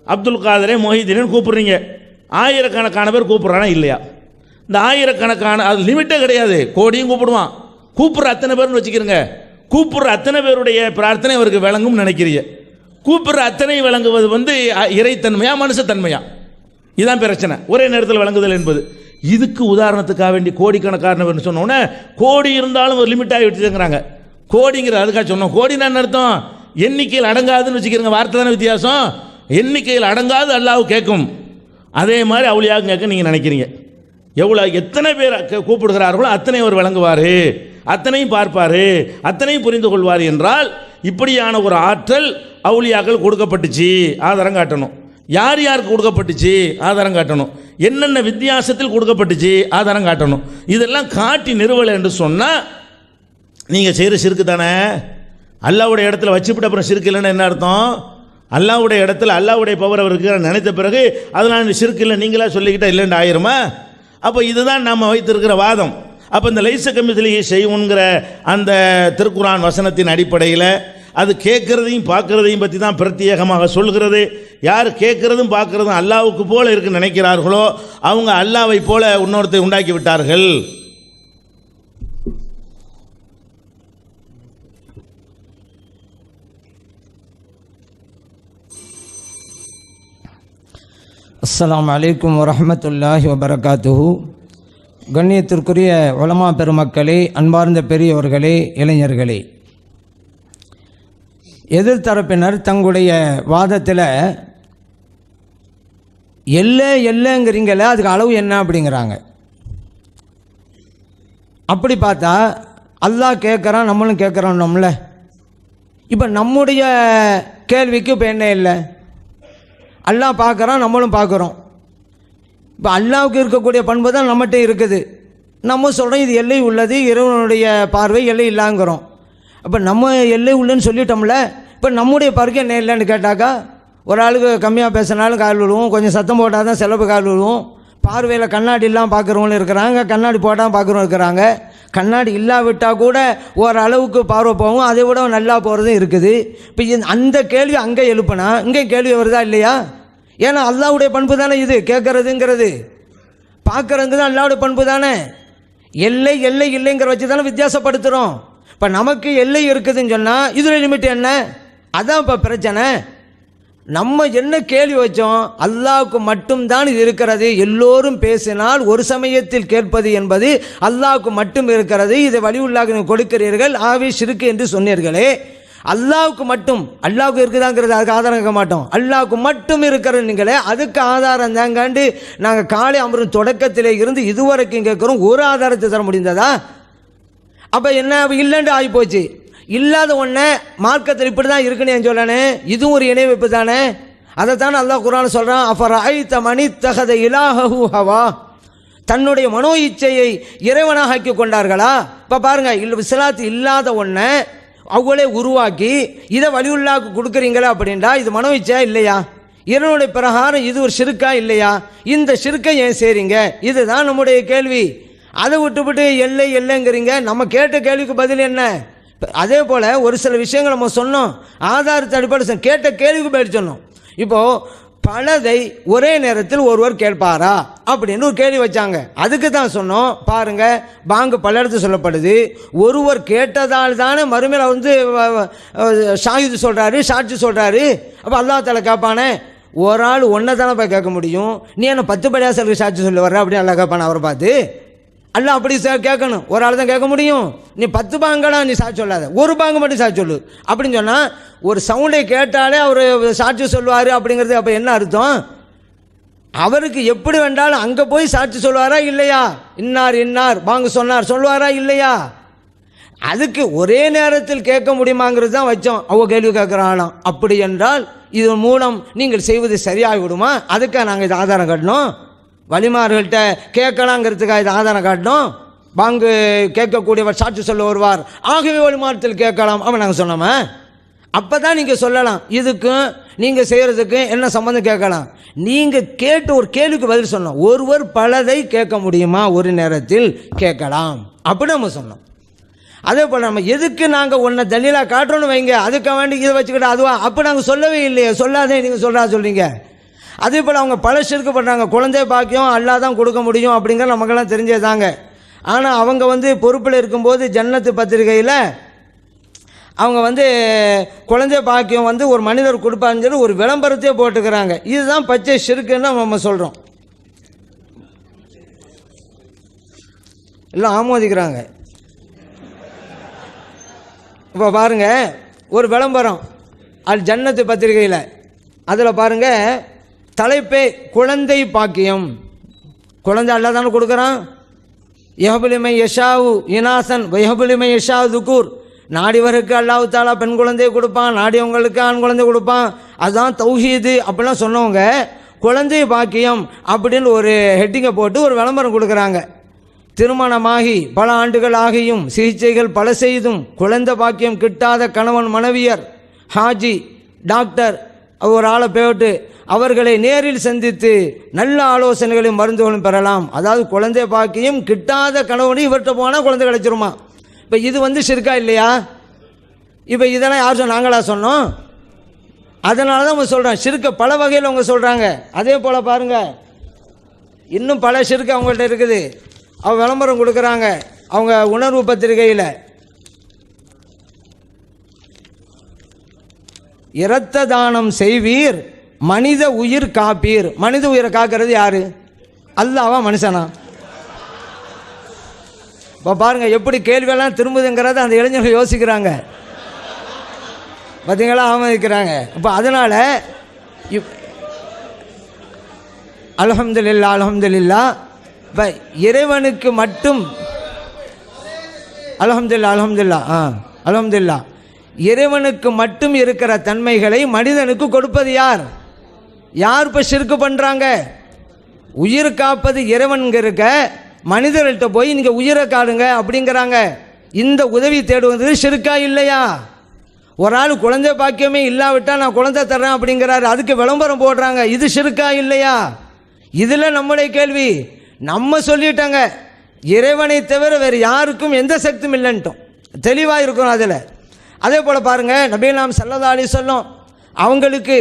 அப்துல் காதரே மொஹிதீன் கூப்பிடுறீங்க, ஆயிரக்கணக்கான பேர் கூப்பிட்றானா இல்லையா? இந்த ஆயிரக்கணக்கான அது லிமிட்டே கிடையாது, கோடியும் கூப்பிடுவான். கூப்பிட்ற அத்தனை பேர்னு வச்சுக்கிறங்க. கூப்பிட்ற அத்தனை பேருடைய பிரார்த்தனை அவருக்கு விளங்கும் நினைக்கிறீங்க. கூப்பிட்ற அத்தனை விளங்குவது வந்து இறைத்தன்மையா மனுஷத்தன்மையா? இதுதான் பிரச்சனை, ஒரே நேரத்தில் விளங்குதல் என்பது. இதுக்கு உதாரணத்துக்காக வேண்டி கோடிக்கணக்கான சொன்னோன்னே கோடி இருந்தாலும் ஒரு லிமிட் ஆகி விட்டுங்கிறாங்க. கோடிங்கிற அதுக்காக சொன்னோம். கோடினா என்ன அர்த்தம்? எண்ணிக்கையில் அடங்காதுன்னு வச்சுக்கிறங்க. வார்த்தை தானே வித்தியாசம். எண்ணிக்கையில் அடங்காது அல்லாஹ் கேட்கும். அதே மாதிரி அவுளியாக கேட்க நீங்கள் நினைக்கிறீங்க. எத்தனை பேர் கூப்பிடுகிறார்களோ அத்தனை அவர் விளங்குவார், அத்தனையும் பார்ப்பார், அத்தனையும் புரிந்து கொள்வார் என்றால் இப்படியான ஒரு ஆற்றல் அவுளியாக்கள் கொடுக்கப்பட்டுச்சு. ஆதாரம் காட்டணும். யார் யாருக்கு கொடுக்கப்பட்டுச்சு? ஆதாரம் காட்டணும். என்னென்ன வித்தியாசத்தில் கொடுக்கப்பட்டுச்சு? ஆதாரம் காட்டணும். இதெல்லாம் காட்டி நிறுவலை என்று சொன்னால் நீங்கள் செய்கிற சிறுக்கு தானே. அல்லாஹ்வுடைய இடத்துல வச்சுவிட்டு அப்புறம் சிறுக்கு இல்லைன்னு என்ன அர்த்தம்? அல்லாஹ்வுடைய இடத்துல அல்லாஹ்வுடைய பவர் அவருக்கு நினைத்த பிறகு அதனால் சிறுக்கு இல்லை நீங்களா சொல்லிக்கிட்டா இல்லைன்னு ஆயிருமா? அப்போ இதுதான் நாம் வைத்திருக்கிற வாதம். அப்போ இந்த லைஸ கமிஸ்லிஹி ஷைஉன்கிற அந்த திருக்குர்ஆன் வசனத்தின் அடிப்படையில் அது கேட்குறதையும் பார்க்குறதையும் பற்றி தான் பிரத்யேகமாக சொல்கிறது. யார் கேட்குறதும் பார்க்குறதும் அல்லாஹ்வுக்கு போல இருக்குன்னு நினைக்கிறார்களோ அவங்க அல்லாஹ்வை போல இன்னொருத்தை உண்டாக்கி விட்டார்கள். அஸ்ஸலாமு அலைக்கும் வரஹ்மத்துல்லாஹி வபரகாத்துஹு. கண்ணியத்திற்குரிய உலமா பெருமக்களே, அன்பார்ந்த பெரியவர்களே, இளைஞர்களே, எதிர்த்தரப்பினர் தங்களுடைய வாதத்தில் எல்லைங்கிறீங்கள, அதுக்கு அளவு என்ன அப்படிங்கிறாங்க. அப்படி பார்த்தா அல்லாஹ் கேட்குறான், நம்மளும் கேட்குறோம்ல. இப்போ நம்முடைய கேள்விக்கு இப்போ என்ன இல்லை? அல்லாஹ் பார்க்குறான், நம்மளும் பார்க்குறோம். இப்போ அல்லாஹ்வுக்கு இருக்கக்கூடிய பண்பு தான் நம்மகிட்ட இருக்குது. நம்ம சொல்கிறோம் இது எல்லை உள்ளது, இறைவனுடைய பார்வை எல்லை இல்லாங்கிறோம். அப்போ நம்ம எல்லை உள்ளன்னு சொல்லிட்டோம்ல. இப்போ நம்முடைய பார்வை என்ன இல்லைன்னு கேட்டாக்கா, ஒரு ஆளுக்கு கம்மியாக பேசினாலும் கால் விழுவும், கொஞ்சம் சத்தம் போட்டால் தான் செலவு கால் விழுவும். பார்வையில் கண்ணாடி இல்லாமல் பார்க்குறவங்களும் இருக்கிறாங்க, கண்ணாடி போட்டால் பார்க்குறவங்க இருக்கிறாங்க. கண்ணாடி இல்லாவிட்டால் கூட ஓரளவுக்கு பார்வை போகும், அதை விட நல்லா போகிறதும் இருக்குது. இப்போ அந்த கேள்வி அங்கே எழுப்புனா இங்கே கேள்வி வருதா இல்லையா? ஏன்னா அல்லாஹ்வுடைய பண்பு தானே இது, கேட்குறதுங்கிறது. பார்க்குறதுங்க தான் அல்லாஹ்வுடைய பண்பு தானே. எல்லை இல்லைங்கிற வச்சு தானே வித்தியாசப்படுத்துகிறோம். இப்போ நமக்கு எல்லை இருக்குதுன்னு சொன்னால் இதில் லிமிட் என்ன? அதான் இப்போ பிரச்சனை. நம்ம என்ன கேள்வி வச்சோம்? அல்லாஹ்வுக்கு மட்டும்தான் இது இருக்கிறது. எல்லோரும் பேசினால் ஒரு சமயத்தில் கேட்பது என்பது அல்லாஹ்வுக்கு மட்டும் இருக்கிறது. இதை வலியுள்ளாக கொடுக்கிறீர்கள், ஆவி ஷிர்க் என்று சொன்னீர்களே. அல்லாஹ்வுக்கு மட்டும், அல்லாஹ்வுக்கு இருக்குதாங்கிறது அதுக்கு ஆதாரம் கேட்க மாட்டோம். அல்லாஹ்வுக்கு மட்டும் இருக்கிறது நீங்களே, அதுக்கு ஆதாரம் தாங்காண்டு நாங்கள் காலை அமரும் தொடக்கத்திலே இருந்து இதுவரைக்கும் கேட்குறோம். ஒரு ஆதாரத்தை தர முடிந்ததா? அப்போ என்ன இல்லைன்னு ஆகிப்போச்சு. இல்லாத ஒன்றை மார்க்கத்தில் இப்படி தான் இருக்குன்னு சொல்லணே, இதுவும் ஒரு இணை வைப்பு தானே. அதைத்தானே அல்லாஹ் குர்ஆன் சொல்கிறான், அஃபரஐத மனித்தஹத இலாஹஹு ஹவா, தன்னுடைய மனோ இச்சையை இறைவனாக ஆக்கி கொண்டார்களா? இப்போ பாருங்கள், இஸ்லாத்து இல்லாத ஒன்றை அவங்களே உருவாக்கி இதை வலியுள்ளாக்கு கொடுக்குறீங்களா அப்படின்டா இது மனோ இச்சையா இல்லையா? இறைவனுடைய பிரகாரம் இது ஒரு ஷிர்கா இல்லையா? இந்த ஷிர்கை ஏன் செய்றீங்க? இதுதான் நம்முடைய கேள்வி. அதை விட்டுவிட்டு எல்லைங்கிறீங்க. நம்ம கேட்ட கேள்விக்கு பதில் என்ன? அதே போல் ஒரு சில விஷயங்கள் நம்ம சொன்னோம், ஆதாரத்தை அடிப்படை கேட்ட கேள்விக்கு பதில் சொன்னோம். இப்போது பலதை ஒரே நேரத்தில் ஒருவர் கேட்பாரா அப்படின்னு ஒரு கேள்வி வச்சாங்க. அதுக்கு தான் சொன்னோம், பாருங்கள், பாங்கு பல இடத்துல சொல்லப்படுது. ஒருவர் கேட்டதால் தானே மறுமையில் வந்து ஷாஹிது சொல்கிறாரு, சாட்சி சொல்கிறாரு. அப்போ அல்லாஹ் தஆலா கேட்பானே, ஒரு ஆள் ஒன்றை தானே போய் கேட்க முடியும், நீ என்ன 10 படியாசலுக்கு சாட்சி சொல்லி வர்ற அப்படின்னு அல்லாஹ் கேட்பானே அவரை பார்த்து. அல்லாஹ் அப்படி கேட்கணும், ஒரு ஆள் தான் கேட்க முடியும். நீ 10 பாங்கடா நீ சாட்சி சொல்லாத, ஒரு பாங்கு மட்டும் சாட்சி சொல்லு அப்படின்னு சொன்னால் ஒரு சவுண்டை கேட்டாலே அவர் சாட்சி சொல்லுவார் அப்படிங்கிறது. அப்போ என்ன அர்த்தம்? அவருக்கு எப்படி வேண்டாலும் அங்கே போய் சாட்சி சொல்லுவாரா இல்லையா? இன்னார் பாங்கு சொல்லுவாரா இல்லையா? அதுக்கு ஒரே நேரத்தில் கேட்க முடியுமாங்கிறது தான் வச்சோம். அவங்க கேள்வி கேட்குறாங்களாம். அப்படி என்றால் இதன் மூலம் நீங்கள் செய்வது சரியாகி விடுமா? அதுக்காக நாங்கள் இது ஆதாரம் காட்டணும். வலிமார்கள்ட்ட கேட்கலாங்கிறதுக்காக இது ஆதாரம் காட்டணும். பாங்கு கேட்கக்கூடியவர் சாட்சி சொல்ல வருவார், ஆகவே வலிமாரத்தில் கேட்கலாம் அப்போ நாங்கள் சொன்னோமே. அப்போ தான் நீங்கள் சொல்லலாம். இதுக்கும் நீங்கள் செய்கிறதுக்கும் என்ன சம்மந்தம் கேட்கலாம். நீங்கள் கேட்டு ஒரு கேள்விக்கு பதில் சொன்னோம். ஒருவர் பலதை கேட்க முடியுமா? ஒரு நேரத்தில் கேட்கலாம் அப்படி நம்ம சொன்னோம். அதே போல் நம்ம எதுக்கு நாங்கள் ஒன்றை தலீலாக காட்டுறோன்னு வைங்க, அதுக்காக வேண்டி இதை வச்சுக்கிட்டு அதுவா அப்போ நாங்கள் சொல்லவே இல்லையே, சொல்லாதே நீங்கள் சொல்கிறீங்க. அதே போல் அவங்க பல ஷிர்க் பண்ணுறாங்க. குழந்தை பாக்கியம் அல்லாஹ் தான் கொடுக்க முடியும் அப்படிங்கிற நமக்கெல்லாம் தெரிஞ்சதாங்க. ஆனால் அவங்க வந்து பொறுப்பில் இருக்கும்போது ஜன்னத்து பத்திரிகையில் அவங்க வந்து குழந்தை பாக்கியம் வந்து ஒரு மனிதர் கொடுப்பாருன்னு சொல்லி ஒரு விளம்பரத்தையே போட்டுக்கிறாங்க. இதுதான் பச்சை ஷிர்க்குன்னு நம்ம சொல்கிறோம். எல்லாம் ஆமோதிக்கிறாங்க. இப்போ பாருங்கள், ஒரு விளம்பரம் அது ஜன்னத்து பத்திரிகையில், அதில் பாருங்கள் தலைப்பே குழந்தை பாக்கியம். குழந்தை அல்லாஹ் தானே கொடுக்குறான். யஹபுலிமை யஷாவு இனாசன் வயஹபுலிமை யஷாவு துக்கூர், நாடிவருக்கு அல்லாஹ் தாலா பெண் குழந்தையை கொடுப்பான், நாடியவங்களுக்கு ஆண் குழந்தை கொடுப்பான். அதுதான் தௌஹீது அப்படிலாம் சொன்னவங்க குழந்தை பாக்கியம் அப்படின்னு ஒரு ஹெட்டிங்கை போட்டு ஒரு விளம்பரம் கொடுக்குறாங்க. திருமணமாகி பல ஆண்டுகள் ஆகியும் சிகிச்சைகள் பல செய்தும் குழந்தை பாக்கியம் கிட்டாத கணவன் மனைவியர் ஹாஜி டாக்டர் ஒரு ஆளை போட்டு அவர்களை நேரில் சந்தித்து நல்ல ஆலோசனைகளையும் மருந்துகளும் பெறலாம். அதாவது குழந்தை பாக்கியம் கிட்டாத கணவனு இவர்கிட்ட போனால் குழந்தை கிடைச்சிருமா? இப்போ இது வந்து ஷிர்கா இல்லையா? இப்போ இதெல்லாம் யார் நாங்களா சொன்னோம்? அதனால தான் அவங்க சொல்கிறாங்க ஷிர்க்கை பல வகையில் அவங்க சொல்கிறாங்க. அதே போல் பாருங்கள், இன்னும் பல ஷிர்க்கு அவங்கள்ட்ட இருக்குது. அவங்க விளம்பரம் கொடுக்குறாங்க அவங்க உணர்வு பத்திரிகையில். இரத்த தானம் செய்வீர், மனித உயிர் காப்பீர். மனித உயிரை காக்கிறது யாரு? அல்லாவா மனுஷனா? இப்போ பாருங்கள் எப்படி கேள்வியெல்லாம் திரும்புதுங்கிறத அந்த இளைஞர்கள் யோசிக்கிறாங்க. பார்த்தீங்களா, ஆமதிக்கிறாங்க. இப்போ அதனால் அல்ஹம்துலில்லாஹ் அல்ஹம்துலில்லாஹ். இப்போ இறைவனுக்கு மட்டும் அல்ஹம்துலில்லாஹ் அல்ஹம்துலில்லாஹ் அல்ஹம்துலில்லாஹ் இறைவனுக்கு மட்டும் இருக்கிற தன்மைகளை மனிதனுக்கு கொடுப்பது யார்? யார் இப்போ ஷிர்க்கு பண்ணுறாங்க? உயிர் காப்பது இறைவன் இருக்க, மனிதர்கள்ட்ட போய் நீங்கள் உயிரை காடுங்க அப்படிங்கிறாங்க. இந்த உதவி தேடுவது ஷிர்க்கா இல்லையா? ஒரு ஆள் குழந்தை பாக்கியமே இல்லாவிட்டால் நான் குழந்தை தர்றேன் அப்படிங்கிறாரு, அதுக்கு விளம்பரம் போடுறாங்க. இது ஷிர்க்கா இல்லையா? இதில் நம்முடைய கேள்வி. நம்ம சொல்லிட்டாங்க இறைவனை தவிர வேறு யாருக்கும் எந்த சக்தியும் இல்லைன்ட்டோம், தெளிவாக இருக்கிறோம் அதில். அதே போல் பாருங்கள், நபிகள் ஸல்லல்லாஹு அலைஹி வஸல்லம் அவங்களுக்கு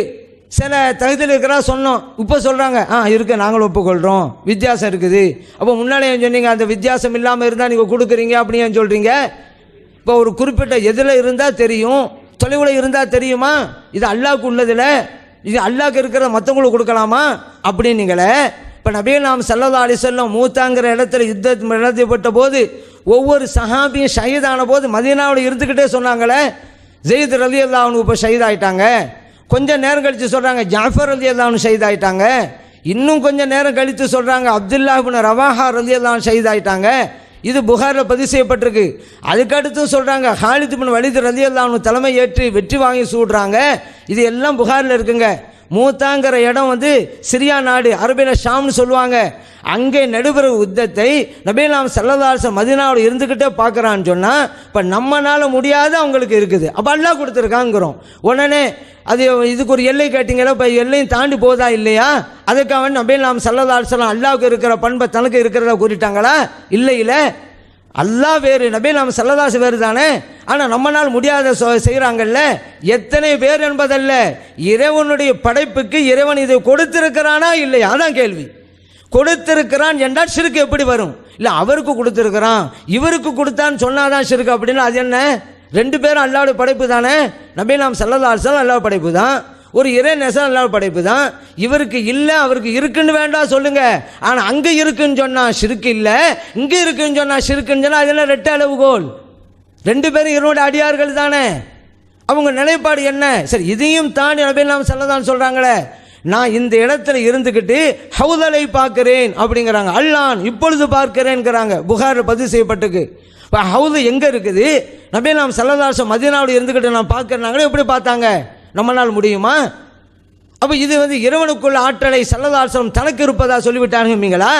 சில தகுதியில் இருக்கிறா சொன்னோம். இப்போ சொல்கிறாங்க இருக்குது, நாங்களும் ஒப்புக்கொள்கிறோம், வித்தியாசம் இருக்குது. அப்போ முன்னாலே சொன்னீங்க அந்த வித்தியாசம் இல்லாமல் இருந்தால் நீங்கள் கொடுக்குறீங்க அப்படின்னு சொல்கிறீங்க. இப்போ ஒரு குறிப்பிட்ட எதில் இருந்தால் தெரியும், தொலைவில் இருந்தால் தெரியுமா? இது அல்லாஹ்க்கு உள்ளதில், இது அல்லாஹ்க்கு இருக்கிற மற்றவங்களுக்கு கொடுக்கலாமா அப்படின்னீங்களே. இப்போ நபிகள் ஸல்லல்லாஹு அலைஹி வஸல்லம் மூத்தாங்கிற இடத்துல யுத்தம் நடத்தப்பட்ட போது ஒவ்வொரு சஹாபியும் ஷஹீதான போது மதீனாவில் இருந்துக்கிட்டே சொன்னாங்களே, ஸெய்த் ரலியல்லாஹு அன்ஹு இப்போ ஷஹீதாயிட்டாங்க. கொஞ்சம் நேரம் கழித்து சொல்கிறாங்க ஜாஃபர் ரலியல்லாஹு அன்ஹு ஷஹீதாயிட்டாங்க. இன்னும் கொஞ்சம் நேரம் கழித்து சொல்கிறாங்க அப்துல்லாஹ் இப்னு ரவாஹா ரலியல்லாஹு அன்ஹு ஷஹீதாயிட்டாங்க. இது புகாரில் பதிவு செய்யப்பட்டிருக்கு. அதுக்கடுத்து சொல்கிறாங்க ஹாலித் இப்னு வலீத் ரலியல்லாஹு அன்ஹு தலைமை ஏற்று வெற்றி வாங்கி சூடுறாங்க. இது எல்லாம் புகாரில் இருக்குங்க. மூத்தாங்கிற இடம் சிரியா நாடு, அரபியில் ஷாம்னு சொல்லுவாங்க. அங்கே நடுபெற யுத்தத்தை நபிகள் ஸல்லல்லாஹு அலைஹி வஸல்லம் மதீனாவில் இருந்துக்கிட்டே பார்க்குறான்னு சொன்னால் இப்போ நம்மளால முடியாது, அவங்களுக்கு இருக்குது. அப்போ அல்லாஹ் கொடுத்துருக்காங்கிறோம். உடனே அது இதுக்கு ஒரு எல்லை கேட்டிங்களா, இப்போ எல்லையும் தாண்டி போதா இல்லையா? அதுக்காக நபிகள் ஸல்லல்லாஹு அலைஹி வஸல்லம் அல்லாஹ்வுக்கு இருக்கிற பண்பை தனக்கு இருக்கிறதா கூறிட்டாங்களா? இல்லை. அல்லாஹ் வேறு, நபிகள் ஸல்லல்லாஹு அலைஹி வேறு தானே. ஆனால் நம்மளால் முடியாத செய்கிறாங்கல்ல. எத்தனை பேர் என்பதல்ல, இறைவனுடைய படைப்புக்கு இறைவன் இதை கொடுத்திருக்கிறானா இல்லையா? அதான் கேள்வி. கொடுத்திருக்கிறான் என்றால் ஷிர்க் எப்படி வரும்? இல்லை அவருக்கு கொடுத்திருக்கிறான் இவருக்கு கொடுத்தான்னு சொன்னாதான் ஷிர்க் அப்படின்னா அது என்ன? ரெண்டு பேரும் அல்லாஹ்வுடைய படைப்பு தானே. நபிகள் ஸல்லல்லாஹு அலைஹி வஸல்லம் அல்லாஹ் படைப்பு தான், ஒரு இறை நேசம் அல்லாஹ் படைப்பு தான். இவருக்கு இல்லை அவருக்கு இருக்குன்னு வேண்டாம் சொல்லுங்க. ஆனால் அங்கே இருக்குன்னு சொன்னால் ஷிர்க் இல்லை, இங்கே இருக்குன்னு சொன்னால் ஷிர்க்குன்னு சொன்னால் அதெல்லாம் ரெட்டை அளவுகோல். ரெண்டு பேரும் இவருடைய அடியார்கள் தானே. அவங்க நிலைப்பாடு என்ன? சரி, இதையும் தாண்டி நபிகள் ஸல்லல்லாஹு அலைஹி சொல்கிறாங்களே, நான் இந்த இடத்துல இருந்துக்கிட்டு ஹவுதலை பார்க்கிறேன் அப்படிங்கிறாங்க. அல்லாஹ் இப்பொழுது பார்க்கிறேன்ங்கிறாங்க. புகாரில் பதிவு செய்யப்பட்டிருக்கு. இப்போ ஹவுது எங்கே இருக்குது? நபிகள் ஸல்லல்லாஹு அலைஹி வஸல்லம் மதீனாவில் இருந்துக்கிட்டு நான் பார்க்குறாங்களே, எப்படி பார்த்தாங்க? நம்மளால் முடியுமா? அப்போ இது இறைவனுக்குள்ள ஆற்றலை ஸல்லல்லாஹு அலைஹி வஸல்லம் தனக்கு இருப்பதா சொல்லிவிட்டாருங்களா?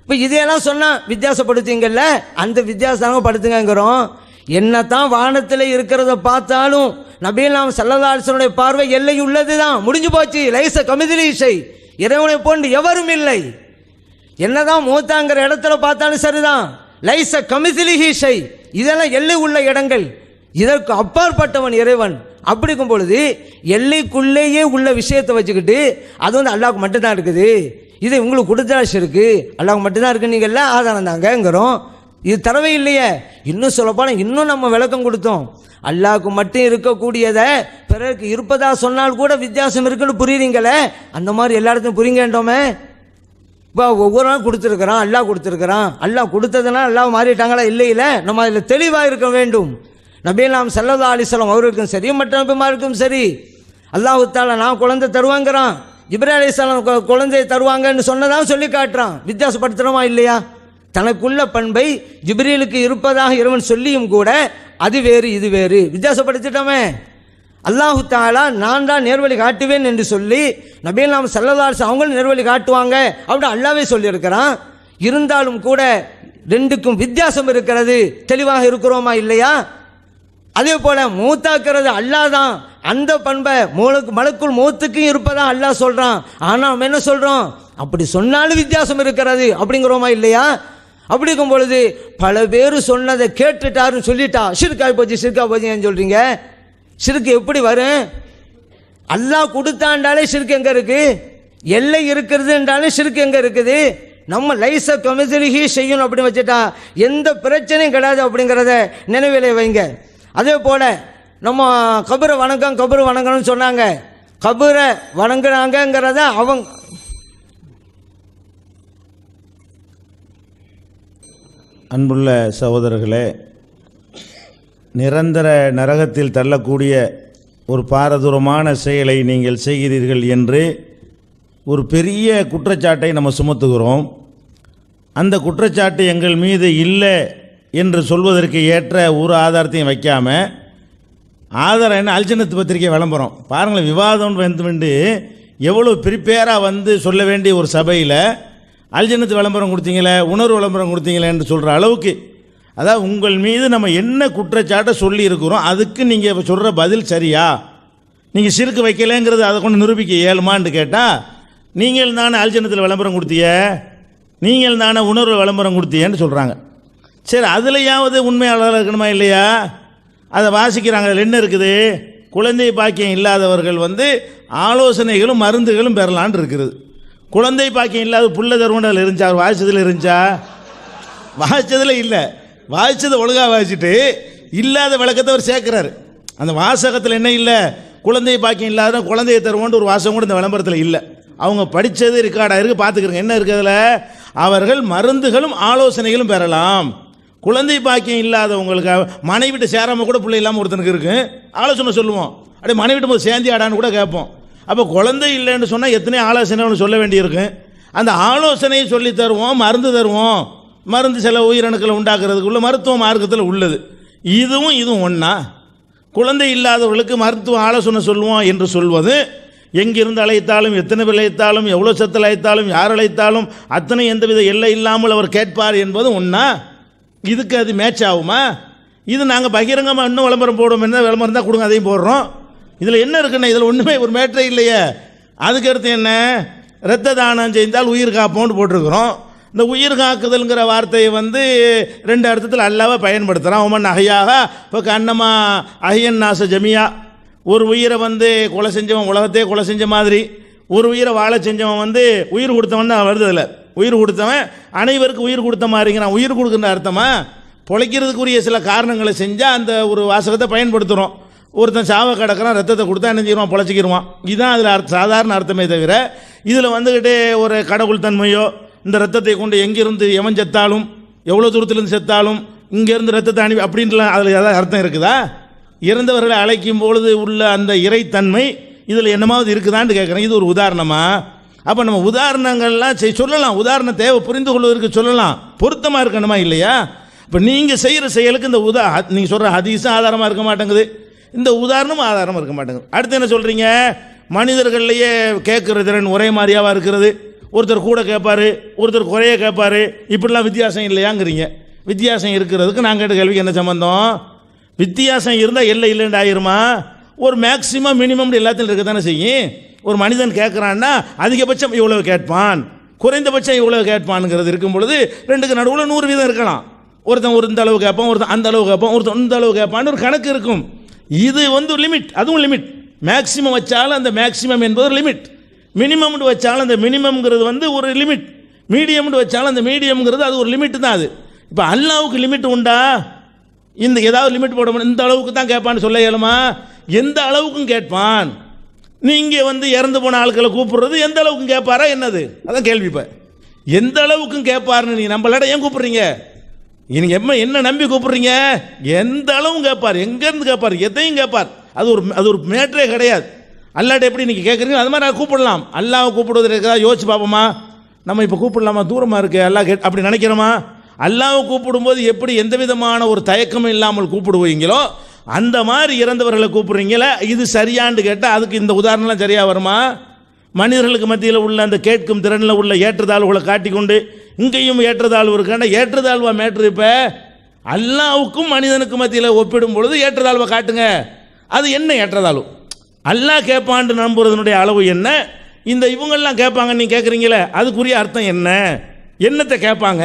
இப்போ இதையெல்லாம் சொன்னால் வித்தியாசப்படுத்தீங்கல்ல, அந்த வித்தியாசம் படுத்துங்கிறோம். என்னத்தான் வானத்தில் இருக்கிறத பார்த்தாலும் நபிகள் ஸல்லல்லாஹு அலைஹி வஸல்லம் பார்வை எல்லை உள்ளது தான், முடிஞ்சு போச்சு. லைஸ கமிதிலி ஷை, இறைவனை போன்று எவரும் இல்லை. என்னதான் மூத்தாங்கிற இடத்துல பார்த்தாலும் சரிதான், லைஸ கமிதிலிஹி ஷை, இதெல்லாம் எல்லை உள்ள இடங்கள், இதற்கு அப்பாற்பட்டவன் இறைவன். அப்படிக்கும் பொழுது எல்லைக்குள்ளேயே உள்ள விஷயத்தை வச்சுக்கிட்டு அது அல்லாஹ்வுக்கு மட்டும்தான் இருக்குது, இது உங்களுக்கு கொடுத்தா ஷிர்க்கு, அல்லாஹ்வுக்கு மட்டும்தான் இருக்கு, நீங்கள் எல்லாம் ஆதாரம் தாங்கங்கிறோம். இது தரவே இல்லையே. இன்னும் சொல்லப்போனால் இன்னும் நம்ம விளக்கம் கொடுத்தோம். அல்லாஹ்வுக்கு மட்டும் இருக்கக்கூடியதை பிறருக்கு இருப்பதா சொன்னால் கூட வித்தியாசம் இருக்குன்னு புரியுறீங்களே, அந்த மாதிரி எல்லா இடத்தையும் புரியுங்கன்றோமே. இப்போ ஒவ்வொரு நாளும் கொடுத்துருக்குறான், அல்லாஹ் கொடுத்துருக்குறான், அல்லாஹ் கொடுத்ததுனால அல்லாஹ் மாறிட்டாங்களா? இல்லை. நம்ம அதில் தெளிவாக இருக்க வேண்டும். நபிகள் ஸல்லல்லாஹு அலைஹி வஸல்லம் அவர்களுக்கும் சரி மற்ற நபிமாருக்கும் சரி அல்லாஹ் தஆலா நான் குழந்தை தருவாங்கிறான், ஜிப்ரீல் அலைஹிஸ்ஸலாம் குழந்தையை தருவாங்கன்னு சொன்னதாக சொல்லி காட்டுறான். வித்தியாசப்படுத்துகிறோமா இல்லையா? தனக்குள்ள பண்பை ஜிப்ரீலுக்கு இருப்பதாக இறைவன் சொல்லியும் கூட அது வேறு இது வேறு வித்தியாசப்படுத்திட்டோமே. அல்லாஹ் தஆலா நான் தான் நேர்வழி காட்டுவேன் என்று சொல்லி நபிகள் ஸல்லல்லாஹு அலைஹி வஸல்லம் அவங்களும் நேர்வழி காட்டுவாங்க அப்படின்னு அல்லாஹ்வே சொல்லியிருக்கிறான். இருந்தாலும் கூட ரெண்டுக்கும் வித்தியாசம் இருக்கிறது. தெளிவாக இருக்கிறோமா இல்லையா? அதே போல மூத்தாக்குறது அல்லாஹ் தான். அந்த பண்பை மலக்குள் மௌத்துக்கும் இருப்பதா அல்லாஹ் சொல்றான். ஆனால் நம்ம என்ன சொல்றோம்? அப்படி சொன்னாலும் வித்தியாசம் இருக்கிறது அப்படிங்கிறோமா இல்லையா? அப்படிக்கும் பொழுது பல பேர் சொன்னதை கேட்டுட்டாருன்னு சொல்லிட்டா ஷிர்கா போச்சு ஷிர்கா போச்சுன்னு சொல்றீங்க. ஷிர்க் எப்படி வரும்? அல்லாஹ் கொடுத்தாண்டாலே ஷிர்க் எங்கே இருக்குது? எல்லை இருக்கிறதுன்றாலே ஷிர்க் எங்கே இருக்குது? நம்ம லைச கமிசிலிஹி செய்யணும் அப்படின்னு வச்சுட்டா எந்த பிரச்சனையும் கிடையாது அப்படிங்கிறத நினைவிலே வைங்க. அதே போல் நம்ம கபரை வணங்கணும்னு சொன்னாங்க. கபரை வணங்குறாங்கங்கிறத அவங்க அன்புள்ள சகோதரர்களே, நிரந்தர நரகத்தில் தள்ளக்கூடிய ஒரு பாரதூரமான செயலை நீங்கள் செய்கிறீர்கள் என்று ஒரு பெரிய குற்றச்சாட்டை நம்ம சுமத்துகிறோம். அந்த குற்றச்சாட்டு எங்கள் மீது இல்லை என்று சொல்வதற்கு ஏற்ற ஒரு ஆதாரத்தையும் வைக்காமல், ஆதாரம் என்ன, அல்ஜன்னத் பத்திரிக்கை விளம்பரம் பாருங்களேன், விவாதம் வந்து எவ்வளோ ப்ரிப்பேராக வந்து சொல்ல வேண்டிய ஒரு சபையில் அல்ஜன்னத் விளம்பரம் கொடுத்தீங்களே, உணர்வு விளம்பரம் கொடுத்தீங்களே என்று சொல்கிற அளவுக்கு, அதாவது உங்கள் மீது நம்ம என்ன குற்றச்சாட்டை சொல்லி இருக்கிறோம், அதுக்கு நீங்கள் சொல்கிற பதில் சரியா, நீங்கள் சிறுக்கு வைக்கலைங்கிறது அதை கொண்டு நிரூபிக்க இயலுமான்னு கேட்டால், நீங்கள் தானே அல்ஜன்னத்தில் விளம்பரம் கொடுத்திய, நீங்கள் தானே உணர்வு விளம்பரம் கொடுத்தியன்னு சொல்கிறாங்க. சரி, அதுலையாவது உண்மையாளராக இருக்கணுமா இல்லையா? அதை வாசிக்கிறாங்க. அதில் என்ன இருக்குது? குழந்தை பாக்கியம் இல்லாதவர்கள் வந்து ஆலோசனைகளும் மருந்துகளும் பெறலான் இருக்குது. குழந்தை பாக்கியம் இல்லாத புள்ள தருவம் அதில் இருந்துச்சா? அவர் வாசிச்சதில் இருந்துச்சா? வாசிச்சதில் இல்லை. வாசிச்சதை ஒழுங்காக வாசிச்சுட்டு இல்லாத விளக்கத்தை அவர் சேர்க்கிறாரு. அந்த வாசகத்தில் என்ன இல்லை? குழந்தை பாக்கியம் இல்லாத குழந்தையை தருவோன்ற ஒரு வாசகம் கூட இந்த விளம்பரத்தில் இல்லை. அவங்க படித்தது ரெக்கார்டாக இருக்குது, பார்த்துக்கிறங்க. என்ன இருக்குது அதில்? அவர்கள் மருந்துகளும் ஆலோசனைகளும் பெறலாம். குழந்தை பாக்கியம் இல்லாதவங்களுக்கு மனைவிட்டு சேராமல் கூட பிள்ளை இல்லாமல் ஒருத்தனுக்கு இருக்குது, ஆலோசனை சொல்லுவோம். அப்படியே மனைவிட்டு போது சேர்ந்தி ஆடான்னு கூட கேட்போம். அப்போ குழந்தை இல்லைன்னு சொன்னால் எத்தனை ஆலோசனை ஒன்று சொல்ல வேண்டியிருக்கு. அந்த ஆலோசனையை சொல்லி தருவோம், மருந்து தருவோம். மருந்து சில உயிரணுக்களை உண்டாக்குறதுக்குள்ள மருத்துவ மார்க்கத்தில் உள்ளது. இதுவும் ஒன்றா? குழந்தை இல்லாதவர்களுக்கு மருத்துவ ஆலோசனை சொல்லுவோம் என்று சொல்வது, எங்கிருந்து அழைத்தாலும், எத்தனை பேர் அழைத்தாலும், எவ்வளோ சத்தில் அழைத்தாலும், யார் அழைத்தாலும் அத்தனை எந்தவித எல்லை இல்லாமல் அவர் கேட்பார் என்பது ஒன்றா? இதுக்கு அது மேட்ச் ஆகுமா? இது நாங்கள் பகிரங்கமாக இன்னும் விளம்பரம் போடுவோம். என்ன விளம்பரம் தான் கொடுங்க, அதையும் போடுறோம். இதில் என்ன இருக்குண்ணே? இதில் ஒன்றுமே ஒரு மேட்டரே இல்லையே. அதுக்கடுத்து என்ன? இரத்த தானம் செய்தால் உயிர் காப்போம்னு போட்டிருக்கிறோம். இந்த உயிர் காக்குதல்ங்கிற வார்த்தையை வந்து ரெண்டு அர்த்தத்தில் அல்லாவை பயன்படுத்துகிறான். ஒமன் அகையாக இப்போ கண்ணமா அஹியன் நாச ஜமியா, ஒரு உயிரை வந்து கொலை செஞ்சவன் உலகத்தையே கொலை செஞ்ச மாதிரி, ஒரு உயிரை வாழ செஞ்சவன் வந்து உயிர் கொடுத்தவன் தான் வருது. அதில் உயிர் கொடுத்தவன் அனைவருக்கு உயிர் கொடுத்த மாதிரிங்கிறான். உயிர் கொடுக்குற அர்த்தமா? பொழைக்கிறதுக்குரிய சில காரணங்களை செஞ்சால் அந்த ஒரு வாசகத்தை பயன்படுத்துகிறோம். ஒருத்தன் சாவை கிடக்கிறான், ரத்தத்தை கொடுத்தா என்ன செய்வான்? பொழைச்சிக்கிடுவான். இதுதான் அதில் சாதாரண அர்த்தமே தவிர, இதில் வந்துக்கிட்டு ஒரு கடவுள் தன்மையோ, இந்த ரத்தத்தை கொண்டு எங்கிருந்து எவன் செத்தாலும், எவ்வளோ தூரத்துலேருந்து செத்தாலும் இங்கேருந்து ரத்தத்தை அனுப்பி அப்படின்லாம் அதில் ஏதாவது அர்த்தம் இருக்குதா? இறந்தவர்களை அழைக்கும் பொழுது உள்ள அந்த இறைத்தன்மை இதில் என்னமாவது இருக்குதான்னு கேட்குறேன். இது ஒரு உதாரணமா? அப்போ நம்ம உதாரணங்கள்லாம் சொல்லலாம், உதாரணம் தேவை புரிந்து கொள்வதற்கு சொல்லலாம், பொருத்தமாக இருக்கணுமா இல்லையா? இப்போ நீங்கள் செய்கிற செயலுக்கு இந்த நீங்கள் சொல்கிற ஹதீஸும் ஆதாரமாக இருக்க மாட்டேங்குது, இந்த உதாரணமும் ஆதாரமாக இருக்க மாட்டேங்குது. அடுத்து என்ன சொல்கிறீங்க? மனிதர்கள்லையே கேட்குற திறன் ஒரே மாதிரியாவா இருக்கிறது? ஒருத்தர் கூட கேட்பார், ஒருத்தர் குறைய கேட்பார், இப்படிலாம் வித்தியாசம் இல்லையாங்கிறீங்க. வித்தியாசம் இருக்கிறதுக்கு நாங்கள் கேட்ட கேள்விக்கு என்ன சம்பந்தம்? வித்தியாசம் இருந்தால் எல்லை இல்லைன்னு ஆயிருமா? ஒரு மேக்சிமம் மினிமம் எல்லாத்திலும் இருக்க தானே செய்யும். ஒரு மனிதன் கேட்குறான்னா அதிகபட்சம் இவ்வளவு கேட்பான், குறைந்தபட்சம் இவ்வளவு கேட்பான்ங்கிறது இருக்கும் பொழுது ரெண்டுக்கு நடுவில் 100 வீதம் இருக்கலாம். ஒருத்தன் இந்த அளவு கேட்பான், ஒருத்தன் அந்த அளவு கேட்பான், ஒருத்தன் இந்த அளவு கேட்பான்னு ஒரு கணக்கு இருக்கும். இது வந்து லிமிட், அதுவும் லிமிட். மேக்சிமம் வச்சாலும் அந்த மேக்சிமம் என்பது ஒரு லிமிட், மினிமம்னு வச்சாலும் அந்த மினிமம்ங்கிறது வந்து ஒரு லிமிட், மீடியம்னு வச்சாலும் அந்த மீடியம்ங்கிறது அது ஒரு லிமிட் தான். அது இப்போ அல்லாவுக்கு லிமிட் உண்டா? இந்த ஏதாவது லிமிட் போட முடியும்? இந்த அளவுக்கு தான் கேட்பான்னு சொல்ல இயலுமா? எந்த அளவுக்கும் கேட்பான். நீங்கள் வந்து இறந்து போன ஆட்களை கூப்பிடுறது எந்த அளவுக்கும் கேட்பாரா என்னது? அதான் கேள்வி. இப்போ எந்த அளவுக்கும் கேட்பாருன்னு நீங்கள் நம்மளோட ஏன் கூப்பிடுறீங்க? நீங்கள் என்ன நம்பி கூப்பிடுறீங்க? எந்த அளவும் கேட்பார், எங்கேருந்து கேட்பார், எதையும் கேட்பார். அது ஒரு மேட்டரே கிடையாது. அல்லாட்ட எப்படி நீங்கள் கேட்குறீங்க அது மாதிரி நான் கூப்பிடலாம். அல்லாவை கூப்பிடுவதற்கு யோசிச்சு பார்ப்போமா? நம்ம இப்போ கூப்பிடலாமா? தூரமாக இருக்கு அல்லா அப்படி நினைக்கிறோமா? அல்லாவை கூப்பிடும்போது எப்படி எந்த விதமான ஒரு தயக்கமும் இல்லாமல் கூப்பிடுவீங்களோ அந்த மாதிரி இறந்தவர்களை கூப்பிடுறீங்களே, இது சரியான்னு கேட்டால் அதுக்கு இந்த உதாரணம்லாம் சரியாக வருமா? மனிதர்களுக்கு மத்தியில் உள்ள அந்த கேட்கும் திறனில் உள்ள ஏற்றத்தாழ்வுகளை காட்டிக்கொண்டு இங்கேயும் ஏற்றத்தாழ்வு இருக்காண்டா ஏற்றத்தாழ்வா மேட்ரு? இப்போ அல்லாவுக்கும் மனிதனுக்கு மத்தியில் ஒப்பிடும் பொழுது ஏற்றத்தாழ்வை காட்டுங்க. அது என்ன ஏற்றத்தாழ்வு? அல்லாஹ் கேட்பான்னு நம்புறதுனுடைய அளவு என்ன? இந்த இவங்கெல்லாம் கேட்பாங்க நீ கேட்குறீங்களே, அதுக்குரிய அர்த்தம் என்ன? என்னத்தை கேட்பாங்க?